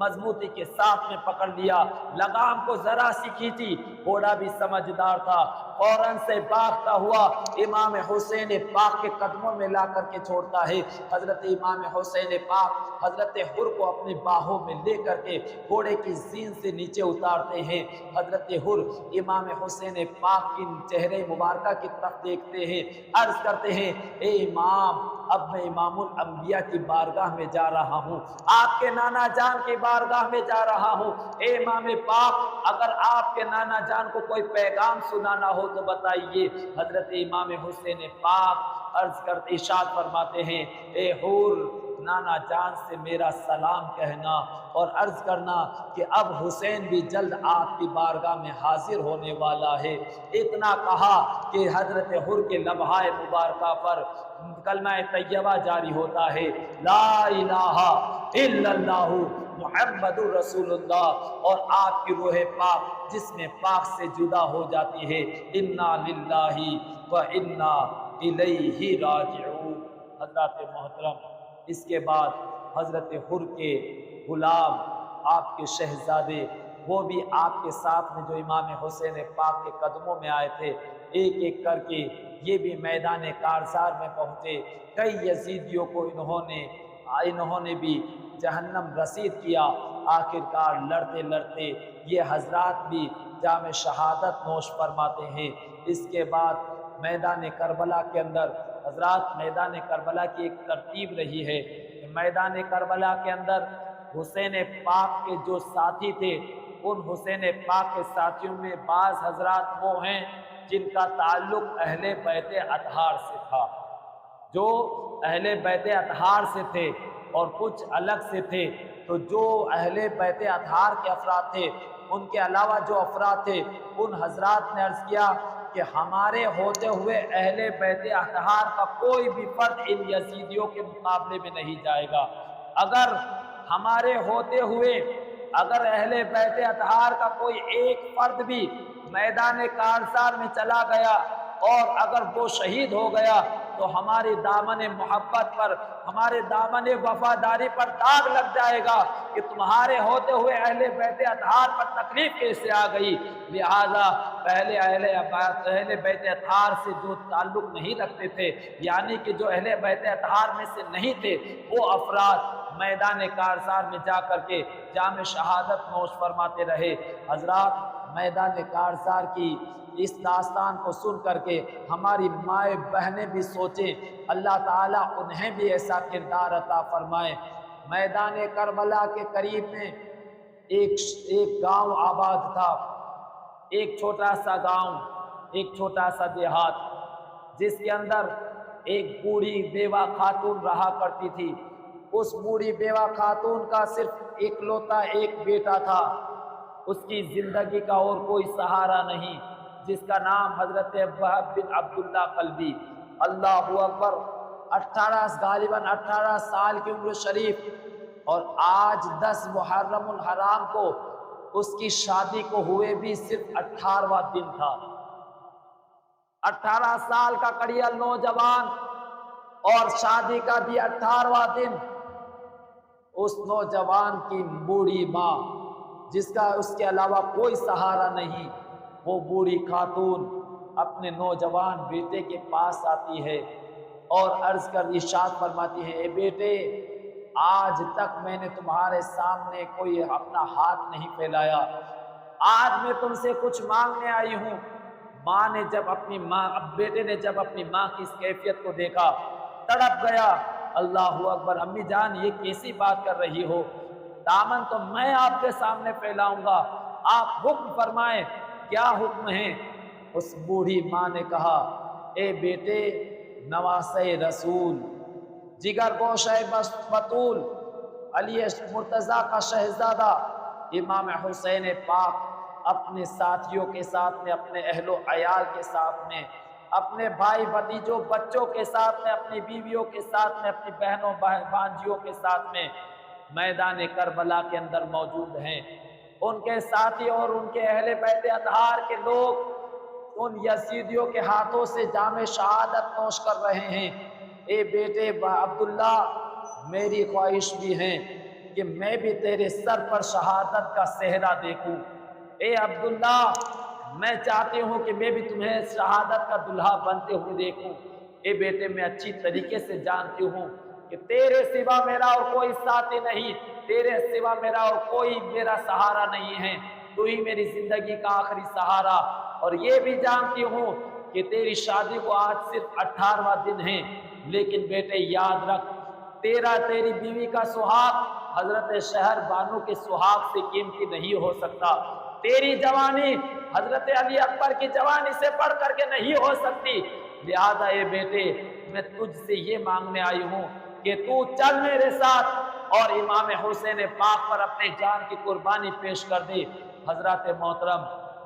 مضبوطی کے ساتھ میں پکڑ لیا، لگام کو ذرا سی کھینچی، گھوڑا بھی سمجھدار تھا، فوراً سے بھاگتا ہوا امام حسین پاک کے قدموں میں لا کر کے چھوڑتا ہے۔ حضرت امام حسین پاک حضرت حر کو اپنی باہوں میں لے کر کے گھوڑے کی زین سے نیچے اتارتے ہیں۔ حضرت حر امام حسین پاک کی چہرے مبارکہ کی طرف دیکھتے ہیں، عرض کرتے ہیں اے امام، اب میں امام الانبیاء کی بارگاہ میں جا رہا ہوں، آپ کے نانا جان کی بارگاہ میں جا رہا ہوں۔ اے امام پاک، اگر آپ کے نانا جان کو کوئی پیغام سنانا ہو تو بتائیے۔ حضرت امام حسین پاک عرض کرتے ارشاد فرماتے ہیں اے حور، نانا جان سے میرا سلام کہنا اور عرض کرنا کہ اب حسین بھی جلد آپ کی بارگاہ میں حاضر ہونے والا ہے۔ اتنا کہا کہ حضرت حر کے لبہائے مبارکہ پر کلمہ طیبہ جاری ہوتا ہے، لا الہ الا اللہ محمد رسول اللہ، اور آپ کی روح پاک جسم پاک سے جدا ہو جاتی ہے، انا للہ و انا الیہ راجعون۔ حضرات محترم، اس کے بعد حضرت حر کے غلام، آپ کے شہزادے، وہ بھی آپ کے ساتھ میں جو امام حسین پاک کے قدموں میں آئے تھے، ایک ایک کر کے یہ بھی میدان کارزار میں پہنچے۔ کئی یزیدیوں کو انہوں نے بھی جہنم رسید کیا۔ آخرکار لڑتے لڑتے یہ حضرات بھی جام شہادت نوش فرماتے ہیں۔ اس کے بعد میدان کربلا کے اندر حضرات، میدان کربلا کی ایک ترتیب رہی ہے کہ میدان کربلا کے اندر حسین پاک کے جو ساتھی تھے، ان حسین پاک کے ساتھیوں میں بعض حضرات وہ ہیں جن کا تعلق اہل بیت اطہار سے تھا، جو اہل بیت اطہار سے تھے، اور کچھ الگ سے تھے۔ تو جو اہل بیت اطہار کے افراد تھے، ان کے علاوہ جو افراد تھے، ان حضرات نے عرض کیا کہ ہمارے ہوتے ہوئے اہل بیت اطہار کا کوئی بھی فرد ان یزیدیوں کے مقابلے میں نہیں جائے گا۔ اگر ہمارے ہوتے ہوئے اگر اہل بیت اطہار کا کوئی ایک فرد بھی میدان کارزار میں چلا گیا اور اگر وہ شہید ہو گیا تو ہماری دامن محبت پر، ہمارے دامن وفاداری پر داغ لگ جائے گا کہ تمہارے ہوتے ہوئے اہل بیت اطہار پر تکلیف کیسے آ گئی۔ لہذا پہلے اہل بیت اطہار سے جو تعلق نہیں رکھتے تھے، یعنی کہ جو اہل بیت اطہار میں سے نہیں تھے، وہ افراد میدان کارزار میں جا کر کے جام شہادت نوش فرماتے رہے۔ حضرات، میدان کارزار کی اس داستان کو سن کر کے ہماری مائیں بہنیں بھی سوچیں، اللہ تعالیٰ انہیں بھی ایسا کردار عطا فرمائے۔ میدان کربلا کے قریب میں ایک گاؤں آباد تھا، ایک چھوٹا سا گاؤں، ایک چھوٹا سا دیہات، جس کے اندر ایک بوڑھی بیوہ خاتون رہا کرتی تھی۔ اس بوڑھی بیوہ خاتون کا صرف اکلوتا ایک بیٹا تھا، اس کی زندگی کا اور کوئی سہارا نہیں، جس کا نام حضرت وہب بن عبداللہ قلبی، اللہ اکبر، غالباً 18 سال کی عمر شریف، اور آج 10 محرم الحرام کو اس کی شادی کو ہوئے بھی صرف 18واں دن تھا۔ 18 سال کا کڑیل نوجوان اور شادی کا بھی 18واں دن۔ اس نوجوان کی بوڑھی ماں، جس کا اس کے علاوہ کوئی سہارا نہیں، وہ بوڑھی خاتون اپنے نوجوان بیٹے کے پاس آتی ہے اور عرض کر ارشاد فرماتی ہے، اے بیٹے، آج تک میں نے تمہارے سامنے کوئی اپنا ہاتھ نہیں پھیلایا، آج میں تم سے کچھ مانگنے آئی ہوں۔ بیٹے نے جب اپنی ماں کی اس کیفیت کو دیکھا، تڑپ گیا۔ اللہ اکبر، امی جان یہ کیسی بات کر رہی ہو؟ دامن تو میں آپ کے سامنے پھیلاؤں گا، آپ حکم فرمائیں، کیا حکم ہے؟ اس بوڑھی ماں نے کہا، اے بیٹے، نواسے رسول، جگر گوشہ بطول، علی مرتضیٰ کا شہزادہ امام حسین پاک اپنے ساتھیوں کے ساتھ میں، اپنے اہل و عیال کے ساتھ میں، اپنے بھائی بھتیجوں بچوں کے ساتھ میں، اپنی بیویوں کے ساتھ میں، اپنی بہنوں بھانجیوں کے ساتھ میں میدان کربلا کے اندر موجود ہیں۔ ان کے ساتھی اور ان کے اہل بیت اطہار کے لوگ ان یزیدیوں کے ہاتھوں سے جام شہادت نوش کر رہے ہیں۔ اے بیٹے عبداللہ، میری خواہش بھی ہے کہ میں بھی تیرے سر پر شہادت کا صحرا دیکھوں۔ اے عبداللہ، میں چاہتی ہوں کہ میں بھی تمہیں شہادت کا دلہا بنتے ہوئے دیکھوں۔ اے بیٹے، میں اچھی طریقے سے جانتی ہوں کہ تیرے سوا میرا اور کوئی ساتھی نہیں، تیرے سوا میرا اور کوئی میرا سہارا نہیں ہے، تو ہی میری زندگی کا آخری سہارا۔ اور یہ بھی جانتی ہوں کہ تیری شادی کو آج صرف 18واں دن ہے، لیکن بیٹے یاد رکھ، تیری بیوی کا سہاگ حضرت شہر بانو کے سہاگ سے قیمتی نہیں ہو سکتا، تیری جوانی حضرت علی اکبر کی جوانی سے بڑھ کر کے نہیں ہو سکتی۔ لہذا اے بیٹے، میں تجھ سے یہ مانگنے آئی ہوں کہ تو چل میرے ساتھ اور امام حسین پاک پر اپنے جان کی قربانی پیش کر دے۔ حضرات محترم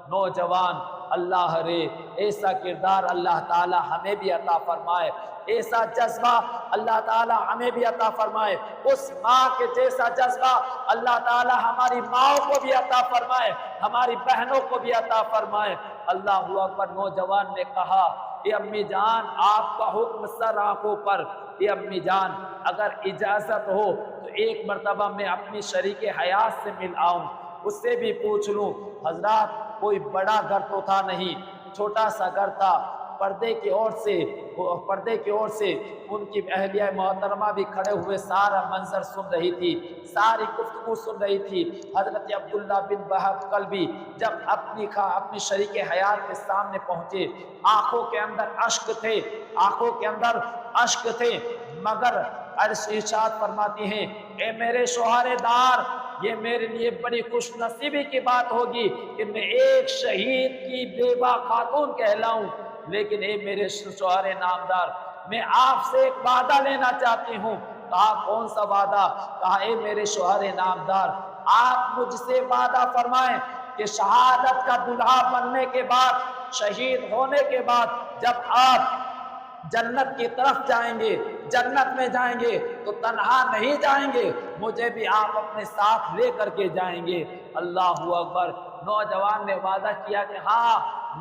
نوجوان، اللہ رے ایسا کردار اللہ تعالی ہمیں بھی عطا فرمائے، ایسا جذبہ اللہ تعالی ہمیں بھی عطا فرمائے، اس ماں کے جیسا جذبہ اللہ تعالی ہماری ماں کو بھی عطا فرمائے، ہماری بہنوں کو بھی عطا فرمائے۔ اللہ اکبر۔ نوجوان نے کہا، اے امی جان، آپ کا حکم سر آنکھوں پر، اے امی جان اگر اجازت ہو تو ایک مرتبہ میں اپنی شریک حیات سے مل آؤں، اس سے بھی پوچھ لوں۔ حضرات، کوئی بڑا گھر تو تھا نہیں، چھوٹا سا گھر تھا، پردے کی اور سے ان کی اہلیہ محترمہ بھی کھڑے ہوئے سارا منظر سن رہی تھی، ساری گفتگو سن رہی تھی۔ حضرت عبداللہ بن وہب قلبی جب اپنی شریک حیات کے سامنے پہنچے، آنکھوں کے اندر اشک تھے، مگر ارشاد فرماتی ہیں، اے میرے شوہر دار، یہ میرے لیے بڑی خوش نصیبی کی بات ہوگی کہ میں ایک شہید کی بیوہ خاتون کہلاؤں، لیکن اے میرے شوہر نامدار، میں آپ سے ایک وعدہ لینا چاہتی ہوں۔ کہا کون سا وعدہ؟ کہا اے میرے شوہر نامدار، آپ مجھ سے وعدہ فرمائیں کہ شہادت کا دلہا بننے کے بعد، شہید ہونے کے بعد، جب آپ جنت کی طرف جائیں گے، جنت میں جائیں گے تو تنہا نہیں جائیں گے، مجھے بھی آپ اپنے ساتھ لے کر کے جائیں گے۔ اللہ اکبر۔ نوجوان نے وعدہ کیا کہ ہاں،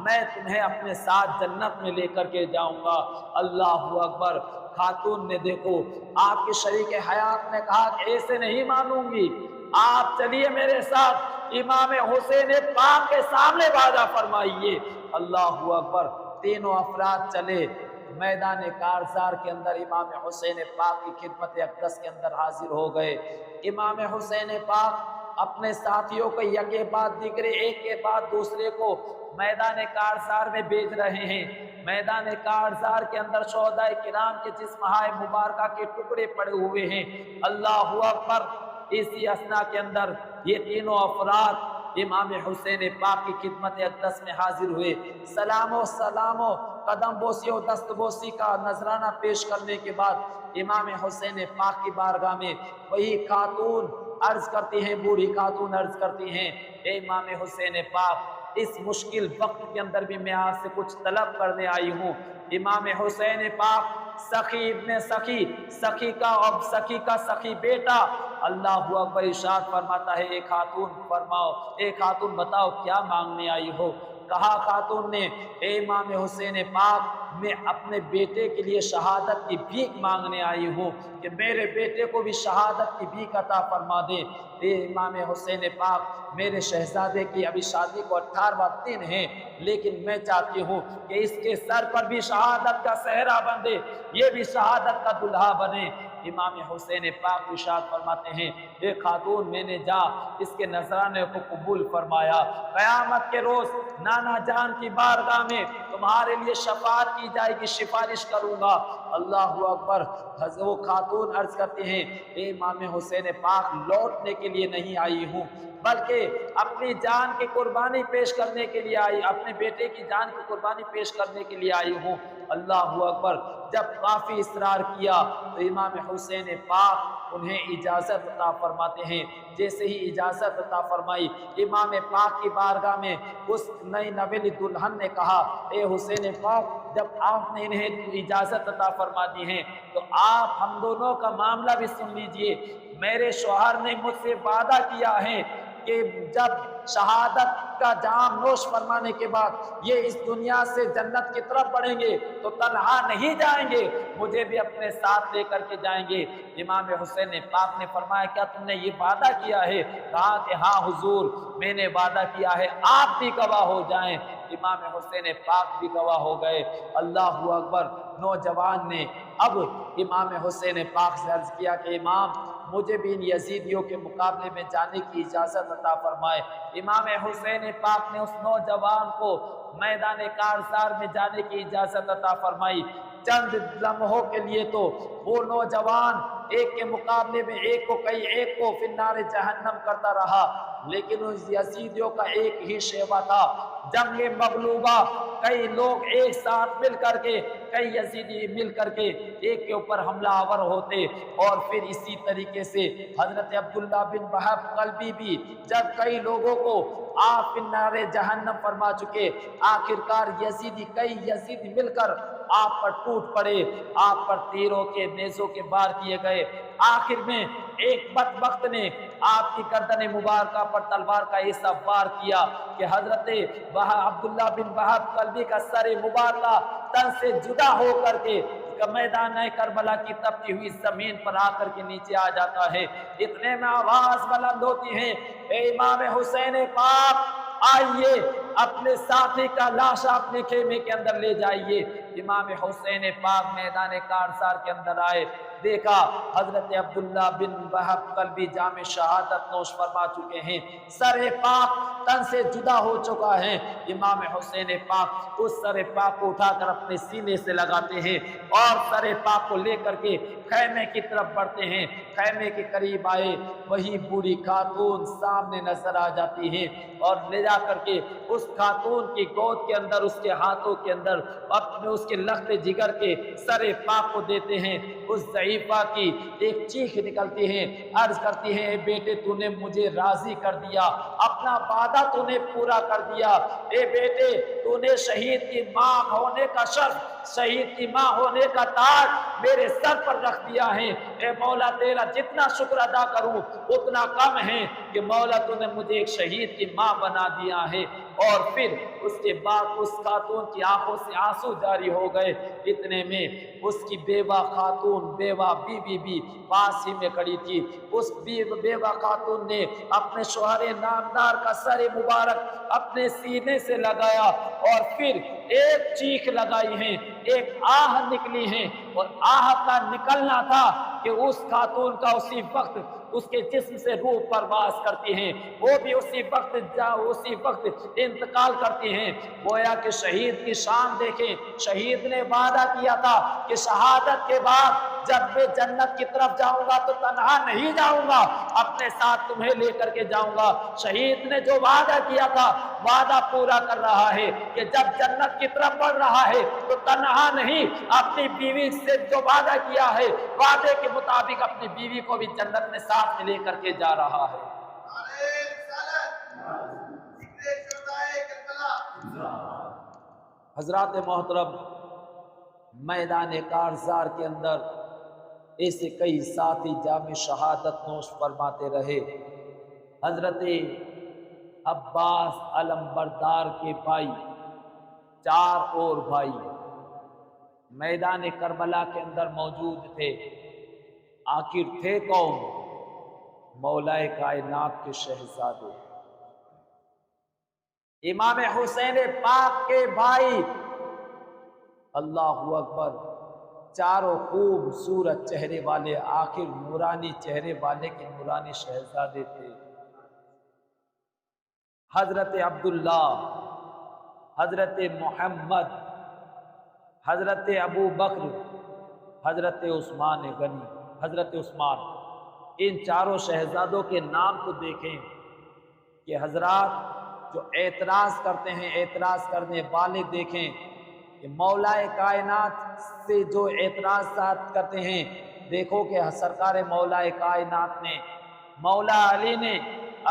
میں تمہیں اپنے ساتھ جنت میں لے کر کے جاؤں گا۔ اللہ اکبر۔ خاتون نے دیکھو، آپ کی شریک حیات نے کہا کہ ایسے نہیں مانوں گی، آپ چلیے میرے ساتھ، امام حسین پاک کے سامنے وعدہ فرمائیے۔ اللہ اکبر۔ تینوں افراد چلے، میدان کارزار کے اندر امام حسین پاک کی خدمت اقدس کے اندر حاضر ہو گئے۔ امام حسین پاک اپنے ساتھیوں کو یکے بعد دیگرے، ایک کے بعد دوسرے کو میدان کارزار میں بھیج رہے ہیں۔ میدان کارزار کے اندر شہدائے کرام کے جسمہائے مبارکہ کے ٹکڑے پڑے ہوئے ہیں۔ اللہ اکبر۔ اسی اثنا کے اندر یہ تینوں افراد امام حسین پاک کی خدمت اقدس میں حاضر ہوئے۔ سلام و قدم بوسی و دست بوسی کا نذرانہ پیش کرنے کے بعد امام حسین پاک کی بارگاہ میں وہی خاتون عرض کرتی ہیں، بوڑھی خاتون عرض کرتی ہیں، اے امام حسین پاک، اس مشکل وقت کے اندر بھی میں آپ سے کچھ طلب کرنے آئی ہوں۔ امام حسین پاک سخی ابن سخی، سخی کا سخی بیٹا، اللہ اکبر، ارشاد فرماتا ہے، ایک خاتون بتاؤ کیا مانگنے آئی ہو؟ کہا خاتون نے، اے امام حسین پاک، میں اپنے بیٹے کے لیے شہادت کی بھیک مانگنے آئی ہوں کہ میرے بیٹے کو بھی شہادت کی بھیک عطا فرما دے۔ اے امام حسین پاک، میرے شہزادے کی ابھی شادی کو 18واں دن ہے، لیکن میں چاہتی ہوں کہ اس کے سر پر بھی شہادت کا صحرا بندھے، یہ بھی شہادت کا دلہا بنے۔ امام حسین پاک ارشاد فرماتے ہیں، اے خاتون، میں نے اس کے نذرانے کو قبول فرمایا، قیامت کے روز نانا جان کی بارگاہ میں تمہارے لیے شفاعت کی جائے گی، سفارش کروں گا۔ اللہ اکبر۔ وہ خاتون عرض کرتے ہیں، اے امام حسین پاک، لوٹنے کے لیے نہیں آئی ہوں، بلکہ اپنی جان کی قربانی پیش کرنے کے لیے آئی، اپنے بیٹے کی جان کی قربانی پیش کرنے کے لیے آئی ہوں۔ اللہ اکبر۔ جب کافی اصرار کیا تو امام حسین پاک انہیں اجازت عطا فرماتے ہیں۔ جیسے ہی اجازت عطا فرمائی، امام پاک کی بارگاہ میں اس نئی نویلی دلہن نے کہا، اے حسین پاک، جب آپ نے انہیں اجازت عطا فرما دی ہے تو آپ ہم دونوں کا معاملہ بھی سن لیجئے۔ میرے شوہر نے مجھ سے وعدہ کیا ہے کہ جب شہادت کا جام نوش فرمانے کے بعد یہ اس دنیا سے جنت کی طرف بڑھیں گے تو تنہا نہیں جائیں گے، مجھے بھی اپنے ساتھ لے کر کے جائیں گے۔ امام حسین پاک نے فرمایا کیا تم نے یہ وعدہ کیا ہے؟ کہا کہ ہاں حضور میں نے وعدہ کیا ہے، آپ بھی گواہ ہو جائیں۔ امام حسین پاک بھی گواہ ہو گئے۔ اللہ اکبر۔ نوجوان نے اب امام حسین پاک سے عرض کیا کہ امام مجھے بھی ان یزیدیوں کے مقابلے میں جانے کی اجازت عطا فرمائے۔ امام حسین پاک نے اس نوجوان کو میدان کارزار میں جانے کی اجازت عطا فرمائی۔ چند لمحوں کے لیے تو وہ نوجوان ایک کے مقابلے میں ایک کو فی النار جہنم کرتا رہا، لیکن اس یزیدیوں کا ایک ہی شیوا تھا، جنگ مغلوبہ کئی لوگ ایک ساتھ مل کر کے، کئی یزیدی مل کر کے ایک کے اوپر حملہ آور ہوتے، اور پھر اسی طریقے سے حضرت عبداللہ بن وہب قلبی بھی جب کئی لوگوں کو آپ فی النار جہنم فرما چکے، آخرکار کئی یزیدی مل کر آپ پر ٹوٹ پڑے، آپ پر تیروں کے نیزوں کے بار کیے گئے۔ آخر میں ایک بدبخت نے آپ کی گردن مبارکہ پر تلوار کا ایسا وار کیا کہ حضرت عبداللہ بن وہب قلبی کا سر مبارکہ تن سے جدا ہو کر کے میدان کربلا کی تپتی ہوئی زمین پر آ کر کے نیچے آ جاتا ہے۔ اتنے میں آواز بلند ہوتی ہے، اے امام حسین پاک آئیے، اپنے ساتھی کا لاش اپنے خیمے کے اندر لے جائیے۔ امام حسین پاک میدان کارزار کے اندر آئے، دیکھا حضرت عبداللہ بن وہب قلبی جام شہادت نوش فرما چکے ہیں، سر پاک تن سے جدا ہو چکا ہے۔ امام حسین پاک اس سر پاک کو اٹھا کر اپنے سینے سے لگاتے ہیں اور سر پاک کو لے کر کے خیمے کی طرف بڑھتے ہیں۔ خیمے کے قریب آئے، وہی بوڑھی خاتون سامنے نظر آ جاتی ہیں اور لے جا کر کے اس خاتون کی گود کے اندر، اس کے ہاتھوں کے اندر اپنے اس کے لخت جگر کے سر پاک کو دیتے ہیں۔ اس ضعیفہ کی ایک چیخ نکلتی ہے، عرض کرتی ہے، اے بیٹے تو نے مجھے راضی کر دیا، اپنا وعدہ تو نے پورا کر دیا، اے بیٹے تو نے شہید کی ماں ہونے کا شرف، شہید کی ماں ہونے کا تاج میرے سر پر رکھ دیا ہے۔ اے مولا تیرا جتنا شکر ادا کروں اتنا کم ہے کہ مولا تو نے مجھے ایک شہید کی ماں بنا دیا ہے۔ اور پھر اس کے بعد اس خاتون کی آنکھوں سے آنسو جاری ہو گئے۔ اتنے میں اس کی بیوہ خاتون، بیوہ بی بی پاس ہی میں کھڑی تھی۔ اس بیوہ خاتون نے اپنے شوہر نامدار کا سر مبارک اپنے سینے سے لگایا اور پھر ایک چیخ لگائی ہے، ایک آہ نکلی ہے، اور آہ کا نکلنا تھا کہ اس خاتون کا اسی وقت اس کے جسم سے روح پرواز کرتی ہیں، وہ بھی اسی وقت انتقال کرتی ہیں۔ گویا کہ شہید کی شان دیکھیں، شہید نے وعدہ کیا تھا کہ شہادت کے بعد جب میں جنت کی طرف جاؤں گا تو تنہا نہیں جاؤں گا، اپنے ساتھ تمہیں لے کر کے جاؤں گا۔ شہید نے جو وعدہ کیا تھا وعدہ پورا کر رہا ہے کہ جب جنت کی طرف بڑھ رہا ہے تو تنہا نہیں، اپنی بیوی سے جو وعدہ کیا ہے وعدے کے مطابق اپنی بیوی کو بھی جنت میں ساتھ میں لے کر کے جا رہا ہے۔ حضرات محترم، میدان کارزار کے اندر ایسے کئی ساتھی جام شہادت نوش فرماتے رہے۔ حضرت عباس علمبردار کے بھائی، 4 اور بھائی میدان کربلا کے اندر موجود تھے۔ آخر تھے کون؟ مولا کائنات کے شہزادے امام حسین پاک کے بھائی۔ اللہ اکبر، چاروں خوبصورت چہرے والے، آخر نورانی چہرے والے کے نورانی شہزادے تھے۔ حضرت عبداللہ، حضرت محمد، حضرت ابو بکر، حضرت عثمان غنی، حضرت عثمان، ان چاروں شہزادوں کے نام تو دیکھیں کہ حضرات جو اعتراض کرتے ہیں، اعتراض کرنے والے دیکھیں کہ مولا کائنات سے جو اعتراضات کرتے ہیں، دیکھو کہ سرکار مولا کائنات نے، مولا علی نے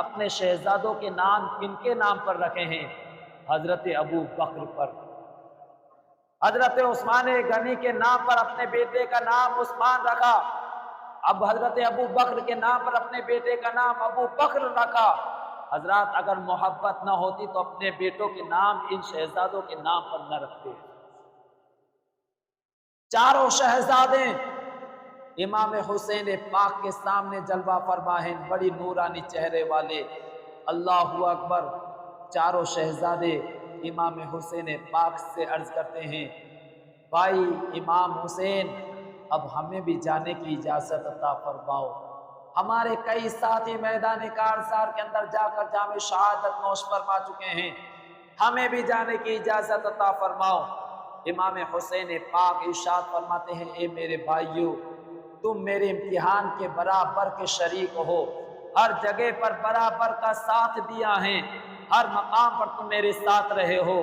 اپنے شہزادوں کے نام کن کے نام پر رکھے ہیں؟ حضرت ابو بکر پر۔ حضرت عثمان غنی کے نام پر اپنے بیٹے کا نام عثمان رکھا، اب حضرت ابو بکر کے نام پر اپنے بیٹے کا نام ابو بکر رکھا۔ حضرات اگر محبت نہ ہوتی تو اپنے بیٹوں کے نام ان شہزادوں کے نام پر نہ رکھتے۔ چاروں شہزادے امام حسین پاک کے سامنے جلوہ فرما ہیں، بڑی نورانی چہرے والے۔ اللہ اکبر۔ چاروں شہزادے امام حسین پاک سے عرض کرتے ہیں، بھائی امام حسین اب ہمیں بھی جانے کی اجازت عطا فرماؤ، ہمارے کئی ساتھی میدان کارزار کے اندر جا کر جام شہادت نوش فرما چکے ہیں، ہمیں بھی جانے کی اجازت عطا فرماؤ۔ امام حسین پاک ارشاد فرماتے ہیں، اے میرے بھائیو، تم میرے امتحان کے برابر کے شریک ہو، ہر جگہ پر برابر کا ساتھ دیا ہے، ہر مقام پر تم میرے ساتھ رہے ہو۔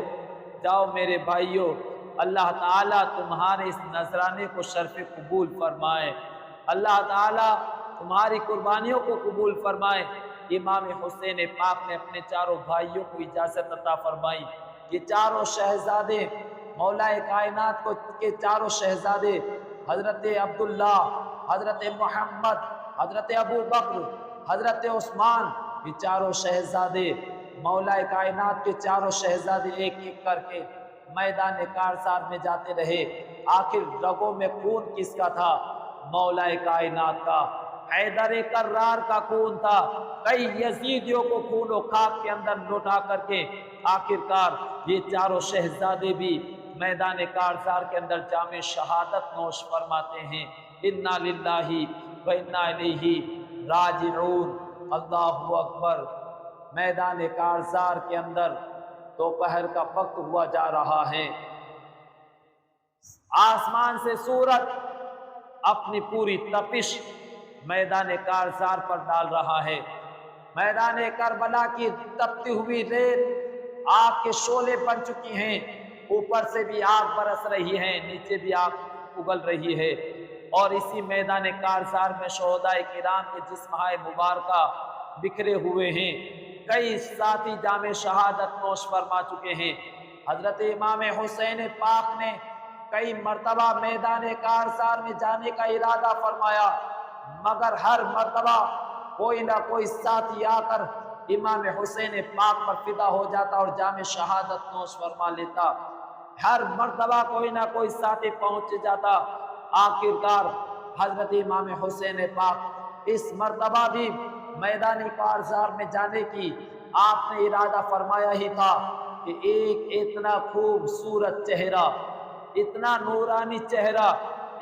جاؤ میرے بھائیو، اللہ تعالیٰ تمہارے اس نذرانے کو شرف قبول فرمائے، اللہ تعالیٰ تمہاری قربانیوں کو قبول فرمائے۔ امام حسین پاک نے اپنے چاروں بھائیوں کو اجازت عطا فرمائی۔ یہ چاروں شہزادے مولا کائنات کے چاروں شہزادے حضرت عبداللہ، حضرت محمد، حضرت ابو بکر، حضرت عثمان، یہ چاروں شہزادے مولا کائنات کے چاروں شہزادے ایک ایک کر کے میدان کارزار میں جاتے رہے۔ آخر رگوں میں خون کس کا تھا؟ مولا کائنات کا۔ حیدر کرار کا خون تھا۔ کئی یزیدیوں کو خون و خاک کے اندر لوٹا کر کے آخرکار یہ چاروں شہزادے بھی میدان کارزار کے اندر جام شہادت نوش فرماتے ہیں۔ انا للہ و انا الیہ راجعون۔ اللہ اکبر۔ میدان کارزار کے اندر دوپہر کا وقت ہوا جا رہا ہے، آسمان سے سورج اپنی پوری تپش میدان کارزار پر ڈال رہا ہے۔ میدان کربلا کی تپتی ہوئی ریت آگ کے شعلے بن چکی ہیں، اوپر سے بھی آگ برس رہی ہے، نیچے بھی آگ اگل رہی ہے، اور اسی میدان کارزار میں شہدائے کرام کے جسمہائے مبارکہ بکھرے ہوئے ہیں۔ کئی ساتھی جام شہادت نوش فرما چکے ہیں۔ حضرت امام حسین پاک نے کئی مرتبہ میدان کارزار میں جانے کا ارادہ فرمایا، مگر ہر مرتبہ کوئی نہ کوئی ساتھی آ کر امام حسین پاک پر فدا ہو جاتا اور جام شہادت نوش فرما لیتا۔ ہر مرتبہ کوئی نہ کوئی ساتھی پہنچ جاتا۔ آخرکار حضرت امام حسین پاک اس مرتبہ بھی میدان کارزار میں جانے کی آپ نے ارادہ فرمایا ہی تھا کہ ایک اتنا خوبصورت چہرہ، اتنا نورانی چہرہ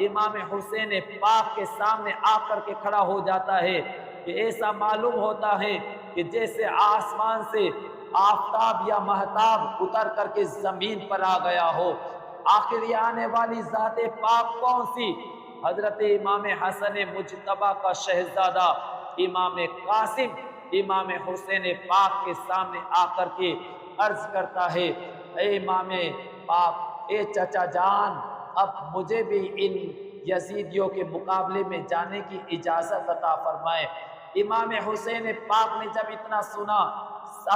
امام حسین پاک کے سامنے آ کر کے کھڑا ہو جاتا ہے کہ ایسا معلوم ہوتا ہے کہ جیسے آسمان سے آفتاب یا مہتاب اتر کر کے زمین پر آ گیا ہو۔ آخر یہ آنے والی ذات پاک کون سی؟ حضرت امام حسن مجتبی کا شہزادہ امام قاسم امام حسین پاک کے سامنے آ کر کے عرض کرتا ہے، اے امام پاک، اے چچا جان، اب مجھے بھی ان یزیدیوں کے مقابلے میں جانے کی اجازت عطا فرمائے۔ امام حسین پاک نے جب اتنا سنا،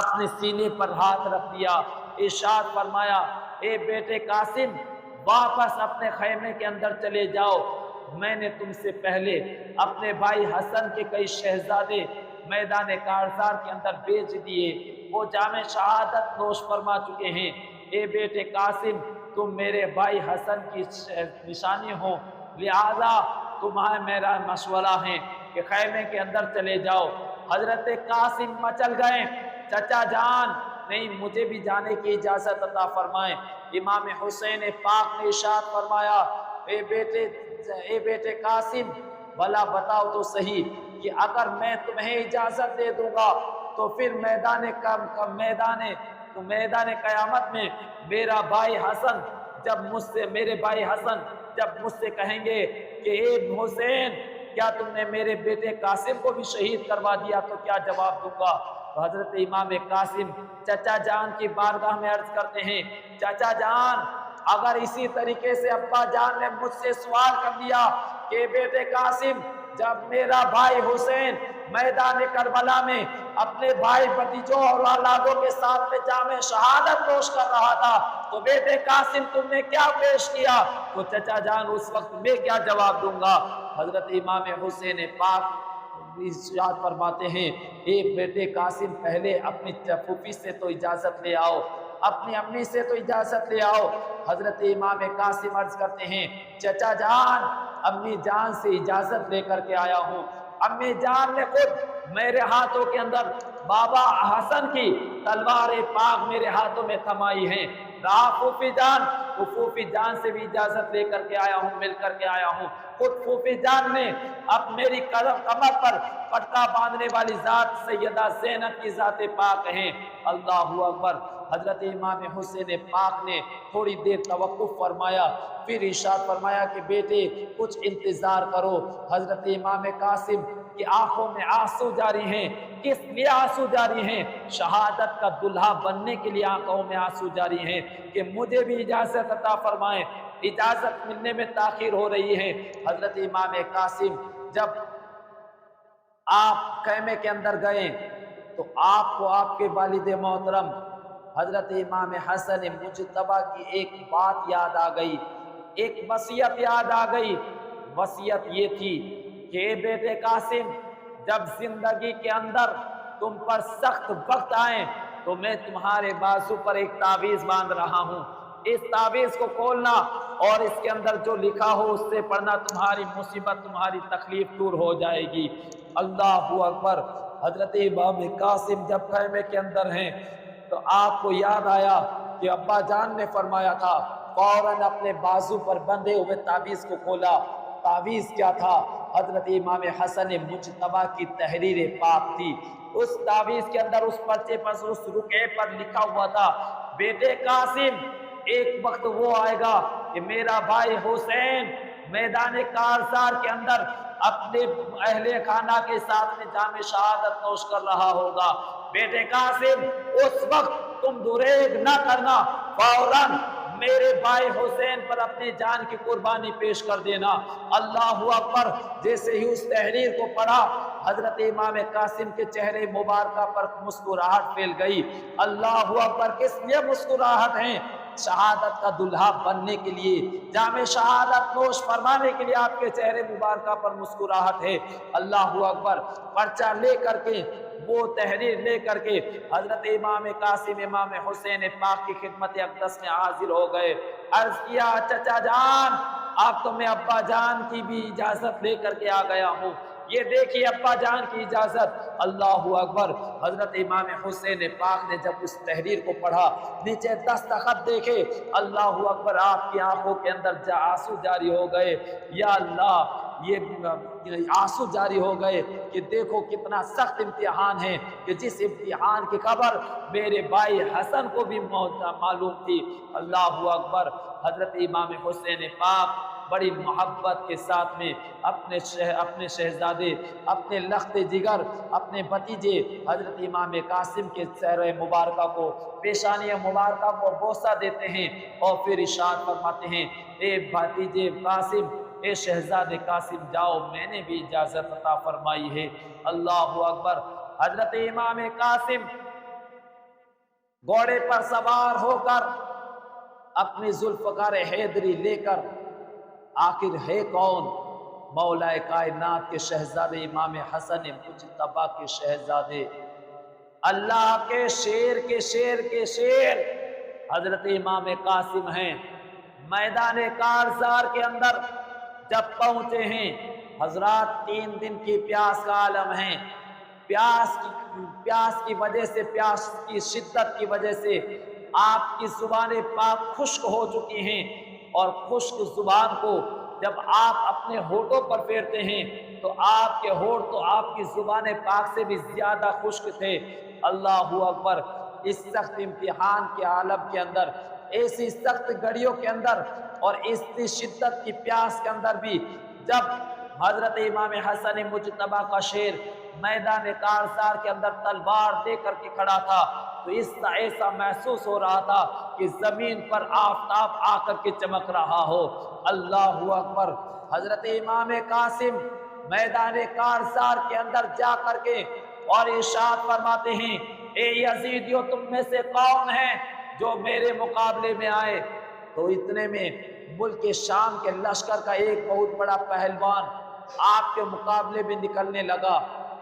اپنے سینے پر ہاتھ رکھ دیا، ارشاد فرمایا، اے بیٹے قاسم، واپس اپنے خیمے کے اندر چلے جاؤ، میں نے تم سے پہلے اپنے بھائی حسن کے کئی شہزادے میدان کارزار کے اندر بیچ دیے، وہ جام شہادت نوش فرما چکے ہیں۔ اے بیٹے قاسم، تم میرے بھائی حسن کی نشانی ہو، لہذا تمہیں میرا مشورہ ہے کہ خیمے کے اندر چلے جاؤ۔ حضرت قاسم مچل گئے، چچا جان، نہیں، مجھے بھی جانے کی اجازت عطا فرمائیں۔ امام حسین پاک نے ارشاد فرمایا، اے بیٹے قاسم، بھلا بتاؤ تو صحیح کہ اگر میں تمہیں اجازت دے دوں گا تو پھر میدان قیامت میں میرے بھائی حسن جب مجھ سے کہیں گے کہ اے حسین، کیا تم نے میرے بیٹے قاسم کو بھی شہید کروا دیا، تو کیا جواب دوں گا؟ تو حضرت امام قاسم چچا جان کی بارگاہ میں عرض کرتے ہیں، چچا جان، اگر اسی طریقے سے ابا جان نے مجھ سے سوال کر دیا کہ بیٹے قاسم، جب میرا بھائی حسین میدان کربلا میں اپنے بھائی بھتیجوں اور اولادوں کے ساتھ میں جام شہادت نوش کر رہا تھا تو بیٹے قاسم تم نے کیا پیش کیا، تو چچا جان اس وقت میں کیا جواب دوں گا؟ حضرت امام حسین پاک ارشاد فرماتے ہیں اے بیٹے قاسم پہلے اپنی پھوپھی سے تو اجازت لے آؤ، اپنی امی سے تو اجازت لے آؤ۔ حضرت امام قاسم عرض کرتے ہیں چچا جان امی جان سے اجازت لے کر کے آیا ہوں، امی جان نے خود میرے ہاتھوں کے اندر بابا حسن کی تلوار پاک میرے ہاتھوں میں تھمائی ہیں، رہا پھوپھی جان، تو پھوپھی جان سے بھی اجازت لے کر کے آیا ہوں، مل کر کے آیا ہوں۔ خود پھوپھی جان نے اب میری کمر پر پٹکا باندھنے والی ذات سیدہ زینب کی ذات پاک ہیں۔ اللہ اکبر۔ حضرت امام حسین پاک نے تھوڑی دیر توقف فرمایا، پھر ارشاد فرمایا کہ بیٹے کچھ انتظار کرو۔ حضرت امام قاسم کی آنکھوں میں آنسو جاری ہیں۔ کس لیے آنسو جاری ہیں؟ شہادت کا دلہا بننے کے لیے آنکھوں میں آنسو جاری ہیں کہ مجھے بھی اجازت عطا فرمائیں۔ اجازت ملنے میں تاخیر ہو رہی ہے۔ حضرت امام قاسم جب آپ خیمے کے اندر گئے تو آپ کو آپ کے والد محترم حضرت امام حسن مجتبی کی ایک بات یاد آ گئی، ایک وصیت یاد آ گئی۔ وصیت یہ تھی کہ اے بیٹے قاسم جب زندگی کے اندر تم پر سخت وقت آئیں تو میں تمہارے بازو پر ایک تعویذ باندھ رہا ہوں، اس تعویذ کو کھولنا اور اس کے اندر جو لکھا ہو اس سے پڑھنا، تمہاری مصیبت تمہاری تکلیف دور ہو جائے گی۔ اللہ اکبر۔ حضرت امام قاسم جب خیمے کے اندر ہیں تو آپ کو یاد آیا کہ ابا جان نے فرمایا تھا، فوراً اپنے بازو پر بندھے ہوئے تعویذ کو کھولا۔ تعویذ کیا تھا؟ حضرت امام حسن مجتبی کی تحریر پاک تھی۔ اس تعویذ کے اندر اس پرچے پر اس رقعے پر لکھا ہوا تھا بیٹے قاسم ایک وقت وہ آئے گا کہ میرا بھائی حسین میدان کارزار کے اندر اپنے اہل خانہ کے ساتھ میں جام شہادت نوش کر رہا ہوگا۔ بیٹے قاسم اس وقت تم دریغ نہ کرنا، فوراً میرے بھائی حسین پر اپنی جان کی قربانی پیش کر دینا۔ اللہ اکبر۔ جیسے ہی اس تحریر کو پڑھا حضرت امام قاسم کے چہرے مبارکہ پر مسکراہٹ پھیل گئی۔ اللہ اکبر۔ کس لیے مسکراہٹ ہے؟ شہادت کا دلہا بننے کے لیے، جام شہادت نوش فرمانے کے لیے آپ کے چہرے مبارکہ پر مسکراہٹ ہے۔ اللہ اکبر۔ پرچہ لے کر کے، وہ تحریر لے کر کے حضرت امام قاسم امام حسین پاک کی خدمت اقدس میں حاضر ہو گئے۔ عرض کیا چچا جان اب تو میں ابا جان کی بھی اجازت لے کر کے آ گیا ہوں، یہ دیکھیے ابا جان کی اجازت۔ اللہ اکبر۔ حضرت امام حسین پاک نے جب اس تحریر کو پڑھا، نیچے دستخط دیکھے، اللہ اکبر، آپ کی آنکھوں کے اندر آنسو جاری ہو گئے۔ یا اللہ، یہ آنسو جاری ہو گئے کہ دیکھو کتنا سخت امتحان ہے، کہ جس امتحان کی خبر میرے بھائی حسن کو بھی معلوم تھی۔ اللہ اکبر۔ حضرت امام حسین پاک بڑی محبت کے ساتھ میں اپنے شہزادے، اپنے لخت جگر، اپنے بھتیجے حضرت امام قاسم کے چہرے مبارکہ کو، پیشانی مبارکہ کو بوسہ دیتے ہیں اور پھر ارشاد فرماتے ہیں اے بھتیجے قاسم، اے شہزادے قاسم جاؤ، میں نے بھی اجازت عطا فرمائی ہے۔ اللہ اکبر۔ حضرت امام قاسم گھوڑے پر سوار ہو کر اپنی ذوالفقار حیدری لے کر، آخر ہے کون؟ مولا کائنات کے شہزادے امام حسن مجتبی کے شہزادے، اللہ کے شیر کے شیر کے شیر حضرت امام قاسم ہیں۔ میدان کارزار کے اندر جب پہنچے ہیں، حضرات 3 دن کی پیاس کا عالم ہے۔ پیاس کی وجہ سے، پیاس کی شدت کی وجہ سے آپ کی زبان پاک خشک ہو چکی ہیں، اور خشک زبان کو جب آپ اپنے ہونٹوں پر پھیرتے ہیں تو آپ کے ہونٹ تو آپ کی زبان پاک سے بھی زیادہ خشک تھے۔ اللہ اکبر۔ اس سخت امتحان کے عالم کے اندر، ایسی سخت گھڑیوں کے اندر اور اس شدت کی پیاس کے اندر بھی جب حضرت امام حسن مجتبی کا شیر میدان کارزار کے اندر تلوار دے کر کے کھڑا تھا تو ایسا محسوس ہو رہا تھا کہ زمین پر آفتاب آ کر کے چمک رہا ہو۔ اللہ اکبر۔ حضرت امام قاسم میدان کارزار کے اندر جا کر کے اور ارشاد فرماتے ہیں اے یزیدیو، تم میں سے کون ہے جو میرے مقابلے میں آئے؟ تو اتنے میں ملک شام کے لشکر کا ایک بہت بڑا پہلوان آپ کے مقابلے میں نکلنے لگا۔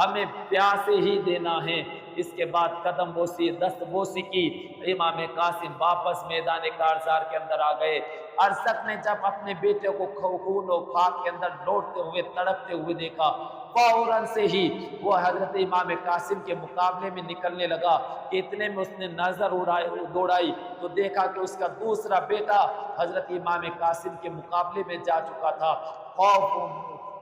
ہمیں پیاسے ہی دینا ہے۔ اس کے بعد قدم بوسی دست بوسی کی، امام قاسم واپس میدان کارزار کے اندر آ گئے۔ ارسط نے جب اپنے بیٹے کو خون و خاک کے اندر لوٹتے ہوئے تڑپتے ہوئے دیکھا، فوراً سے ہی وہ حضرت امام قاسم کے مقابلے میں نکلنے لگا کہ اتنے میں اس نے نظر دوڑائی تو دیکھا کہ اس کا دوسرا بیٹا حضرت امام قاسم کے مقابلے میں جا چکا تھا۔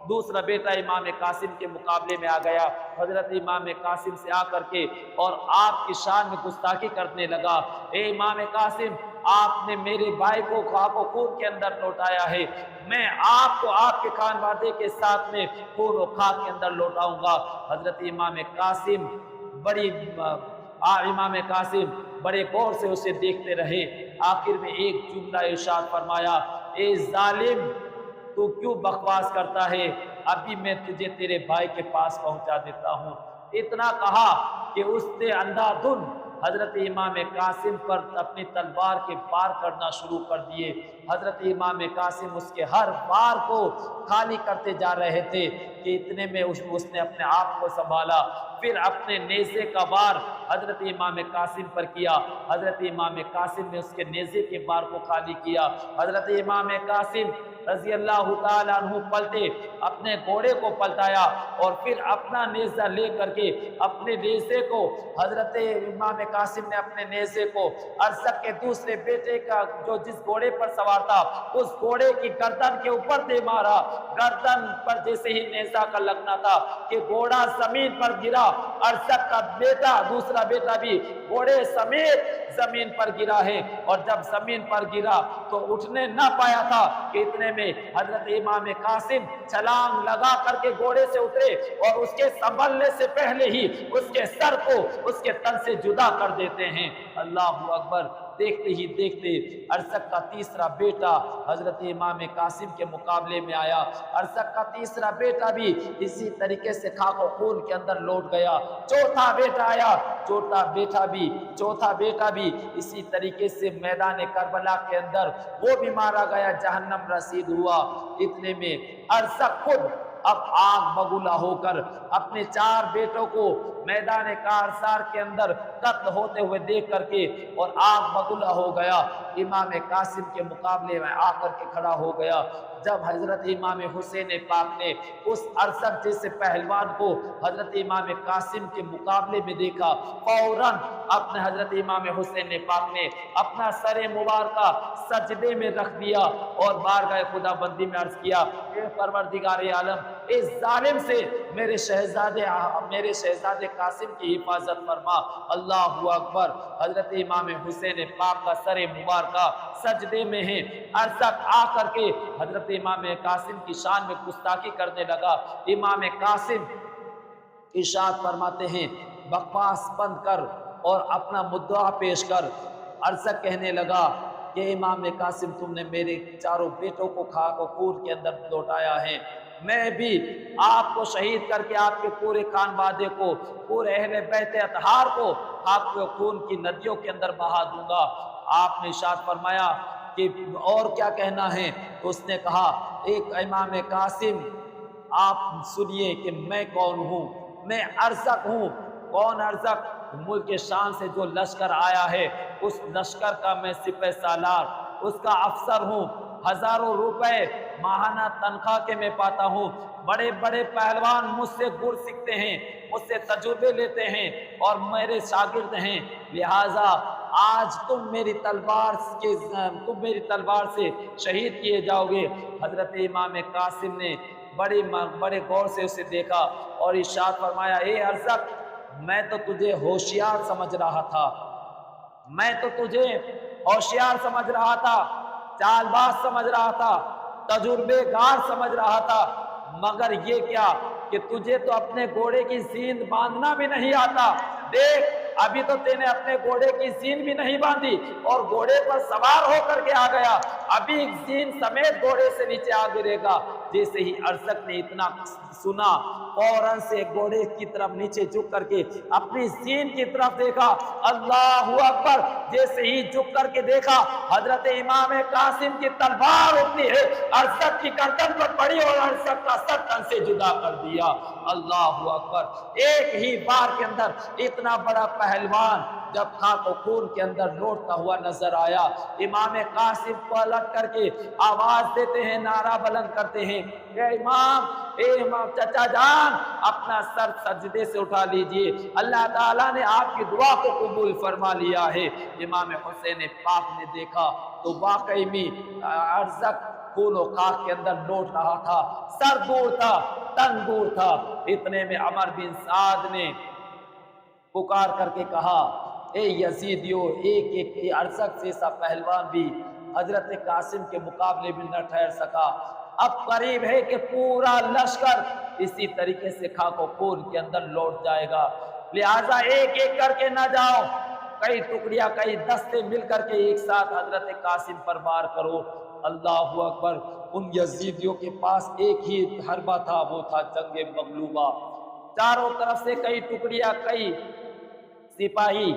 دوسرا بیٹا امام قاسم کے مقابلے میں آ گیا، حضرت امام قاسم سے آ کر کے اور آپ کی شان میں گستاخی کرنے لگا۔ اے امام قاسم، آپ نے میرے بھائی کو خاک و خون کے اندر لوٹایا ہے، میں آپ کو آپ کے خانوادے کے ساتھ میں خون و خاک کے اندر لوٹاؤں گا۔ حضرت امام قاسم بڑے غور سے اسے دیکھتے رہے، آخر میں ایک جملہ ارشاد فرمایا، اے ظالم، تو کیوں بکواس کرتا ہے، ابھی میں تجھے تیرے بھائی کے پاس پہنچا دیتا ہوں۔ اتنا کہا کہ اس نے اندھا دھن حضرت امام قاسم پر اپنی تلوار کے وار کرنا شروع کر دیے۔ حضرت امام قاسم اس کے ہر وار کو خالی کرتے جا رہے تھے کہ اتنے میں اس نے اپنے آپ کو سنبھالا، پھر اپنے نیزے کا وار حضرت امام قاسم پر کیا۔ حضرت امام قاسم نے اس کے نیزے کے وار کو خالی کیا۔ حضرت امام قاسم رضی اللہ تعالیٰ عنہ پلٹے، اپنے گھوڑے کو پلٹایا اور پھر اپنا نیزہ لے کر کے اپنے نیزے کو حضرت امام قاسم نے اپنے نیزے کو ارسط کے دوسرے بیٹے کا جو جس گھوڑے پر سوار تھا اس گھوڑے کی گردن کے اوپر دے مارا۔ گردن پر جیسے ہی نیزہ کا لگنا تھا کہ گھوڑا زمین پر گرا، ارسط کا بیٹا دوسرا بیٹا بھی گھوڑے سمیت زمین پر گرا ہے، اور جب زمین پر گرا تو اٹھنے نہ پایا تھا کہ اتنے میں حضرت امام قاسم چھلانگ لگا کر کے گھوڑے سے اترے اور اس کے سنبھلنے سے پہلے ہی اس کے سر کو اس کے تن سے جدا کر دیتے ہیں۔ اللہ اکبر! دیکھتے ہی دیکھتے ارسط کا تیسرا بیٹا حضرت امام قاسم کے مقابلے میں آیا۔ ارسط کا تیسرا بیٹا بھی اسی طریقے سے خاک و خون کے اندر لوٹ گیا۔ چوتھا بیٹا آیا، چوتھا بیٹا بھی اسی طریقے سے میدان کربلا کے اندر وہ بھی مارا گیا، جہنم رسید ہوا۔ اتنے میں ارسط خود اب آگ بگولا ہو کر اپنے 4 بیٹوں کو میدان کارزار کے اندر قتل ہوتے ہوئے دیکھ کر کے اور آگ بگولا ہو گیا، امام قاسم کے مقابلے میں آ کر کے کھڑا ہو گیا۔ جب حضرت امام حسین پاک نے اس ارسط جیسے پہلوان کو حضرت امام قاسم کے مقابلے میں دیکھا، فوراً اپنے حضرت امام حسین پاک نے اپنا سر مبارکہ سجدے میں رکھ دیا اور بارگاہ خدا بندی میں عرض کیا، اے پروردگار عالم، اس ظالم سے میرے شہزادے قاسم کی حفاظت فرما۔ اللہ اکبر! حضرت امام حسین پاک کا سر مبارکہ سجدے میں ہے۔ ارسط آ کر کے حضرت امام قاسم کی شان میں گستاخی کرنے لگا۔ امام قاسم ارشاد فرماتے ہیں، بکواس بند کر اور اپنا مدعا پیش کر۔ ارسط کہنے لگا کہ امام قاسم، تم نے میرے 4 بیٹوں کو خاک و خون کے اندر لوٹایا ہے، میں بھی آپ کو شہید کر کے آپ کے پورے خانوادے کو، پورے اہل بیت اطہار کو خاک و خون کی ندیوں کے اندر بہا دوں گا۔ آپ نے ارشاد فرمایا کہ اور کیا کہنا ہے؟ تو اس نے کہا، ایک امام قاسم، آپ سنیے کہ میں کون ہوں، میں ارزق ہوں۔ کون ارزق؟ ملک شام سے جو لشکر آیا ہے اس لشکر کا میں سپہ سالار، اس کا افسر ہوں، ہزاروں روپے ماہانہ تنخواہ کے میں پاتا ہوں۔ بڑے بڑے پہلوان مجھ سے گر سیکھتے ہیں، مجھ سے تجربے لیتے ہیں اور میرے شاگرد ہیں، لہٰذا آج تم میری تلوار سے شہید کیے جاؤ گے۔ حضرت امام قاسم نے بڑے غور سے اسے دیکھا اور ارشاد فرمایا، اے ارزق، میں تو تجھے ہوشیار سمجھ رہا تھا، چال باز سمجھ رہا تھا، تجربے کار سمجھ رہا تھا، مگر یہ کیا کہ تجھے تو اپنے گھوڑے کی زیند باندھنا بھی نہیں آتا۔ دیکھ ابھی تو تینے اپنے گھوڑے کی زین بھی نہیں باندھی اور گھوڑے پر سوار ہو کر کے آ گیا، ابھی زین سمیت گھوڑے سے نیچے آ گرے گا۔ جیسے ہی ارزق نے اتنا سنا، فوراً سے گھوڑے کی طرف نیچے جھک کر کے اپنی زین کی طرف دیکھا، اللہ اکبر، جیسے ہی جھک کر کے دیکھا حضرت امام قاسم کی تلوار اٹھتی ہے، ارزق کی گردن پر پڑی اور ارزق کا سر تن سے جدا کر دیا۔ اللہ اکبر، ایک ہی بار کے اندر اتنا بڑا پہلوان جب خاک و خون کے اندر لوٹتا ہوا نظر آیا، امام قاسم پلٹ کر کے آواز دیتے ہیں، نعرہ بلند کرتے ہیں، اے امام چچا جان، اپنا سر سجدے سے اٹھا لیجئے، اللہ تعالیٰ نے آپ کی دعا کو قبول فرما لیا ہے۔ امام حسین پاک نے دیکھا تو واقعی میں ارزق خون و خاک کے اندر لوٹ رہا تھا، سر دور تھا، تن دور تھا۔ اتنے میں عمر بن سعد نے پکار کر کے کہا، اے یزیدیو، ایک ارزق جیسا پہلوان بھی حضرت قاسم کے مقابلے میں نہ ٹھہر سکا، اب قریب ہے کہ پورا لشکر اسی طریقے سے خاک و خون کے اندر لوٹ جائے گا، لہٰذا ایک ایک کر کے نہ جاؤ، کئی ٹکڑیاں، کئی دستے مل کر کے ایک ساتھ حضرت قاسم پر وار کرو۔ اللہ اکبر، ان یزیدیوں کے پاس ایک ہی حربہ تھا، وہ تھا جنگ مغلوبہ۔ چاروں طرف سے کئی ٹکڑیاں، کئی سپاہی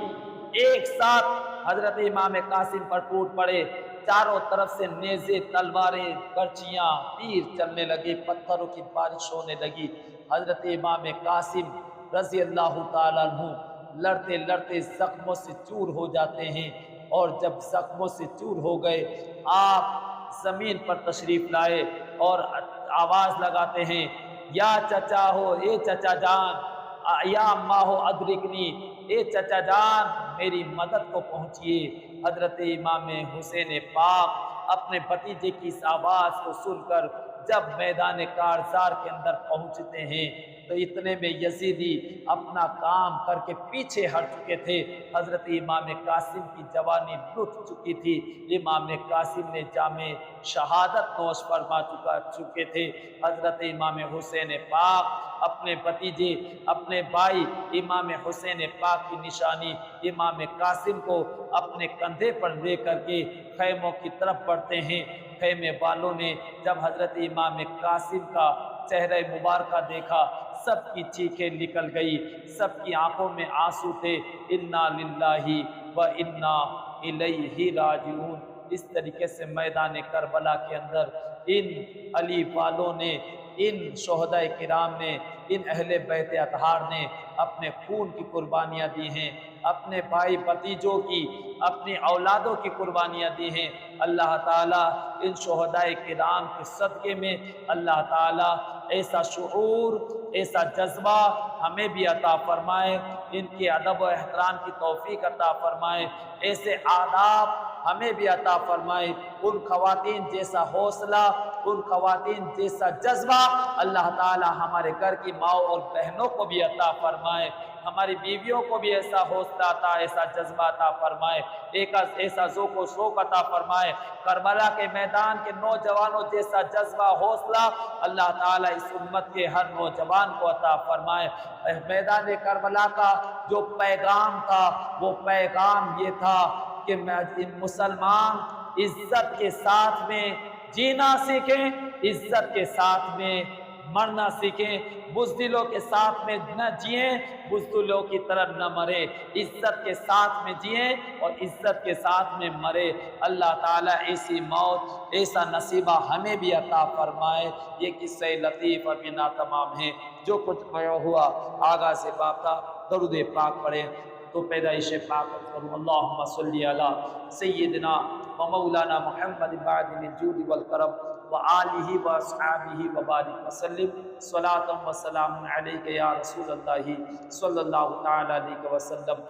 ایک ساتھ حضرت امام قاسم پر ٹوٹ پڑے، چاروں طرف سے نیزے، تلواریں، کرچیاں، تیر چلنے لگے، پتھروں کی بارش ہونے لگی۔ حضرت امام قاسم رضی اللہ تعالیٰ عنہ لڑتے لڑتے زخموں سے چور ہو جاتے ہیں، اور جب زخموں سے چور ہو گئے آپ زمین پر تشریف لائے اور آواز لگاتے ہیں، یا چچا ہو، اے چچا جان، یا اماں ہو ادرکنی، اے چچا جان میری مدد کو پہنچیے۔ حضرت امام حسین پاک اپنے بھتیجے کی اس آواز کو سن کر جب میدان کارزار کے اندر پہنچتے ہیں تو اتنے میں یزیدی اپنا کام کر کے پیچھے ہٹ چکے تھے، حضرت امام قاسم کی جوانی لٹ چکی تھی، امام قاسم نے جامِ شہادت نوش فرما چکے تھے۔ حضرت امام حسین پاک اپنے بھتیجے، اپنے بھائی امام حسین پاک کی نشانی امام قاسم کو اپنے کندھے پر لے کر کے خیموں کی طرف بڑھتے ہیں۔ خیمے والوں نے جب حضرت امام قاسم کا چہرہ مبارکہ دیکھا، سب کی چیخیں نکل گئی، سب کی آنکھوں میں آنسو تھے، انا للہ و انا الیہ راجعون۔ اس طریقے سے میدان کربلا کے اندر ان علی والوں نے، ان شہداء کرام نے، ان اہل بیت اطہار نے اپنے خون کی قربانیاں دی ہیں، اپنے بھائی بھتیجوں کی، اپنی اولادوں کی قربانیاں دی ہیں۔ اللہ تعالیٰ ان شہداء کرام کے صدقے میں اللہ تعالیٰ ایسا شعور، ایسا جذبہ ہمیں بھی عطا فرمائے، ان کے ادب و احترام کی توفیق عطا فرمائے، ایسے آداب ہمیں بھی عطا فرمائے، ان خواتین جیسا حوصلہ، ان خواتین جیسا جذبہ اللہ تعالی ہمارے گھر کی ماں اور بہنوں کو بھی عطا فرمائے، ہماری بیویوں کو بھی ایسا حوصلہ عطا، ایسا جذبہ عطا فرمائے، ایسا ذوق و شوق عطا فرمائے، کربلا کے میدان کے نوجوانوں جیسا جذبہ، حوصلہ اللہ تعالیٰ اس امت کے ہر نوجوان کو عطا فرمائے۔ میدان کربلا کا جو پیغام تھا وہ پیغام یہ تھا کہ مسلمان عزت کے ساتھ میں جینا سیکھیں، عزت کے ساتھ میں مرنا سیکھیں، بزدلوں کے ساتھ میں نہ جئیں، بزدلوں کی طرح نہ مرے، عزت کے ساتھ میں جئیں اور عزت کے ساتھ میں مرے۔ اللہ تعالیٰ ایسی موت، ایسا نصیبہ ہمیں بھی عطا فرمائے۔ یہ قصہ لطیف ابھی ناتمام ہے، جو کچھ کھویا ہوا آغاز سے باپ تھا، درود پاک پڑھیں تو پیدائش پاک کروں۔ اللہم صلی علی سیدنا و مولانا محمد بعد الجود والکرم وآلہ واصحابہ وبارک وسلم، صلاۃ و سلام علیک یا رسول اللہ صلی اللہ تعالی علیہ وسلم۔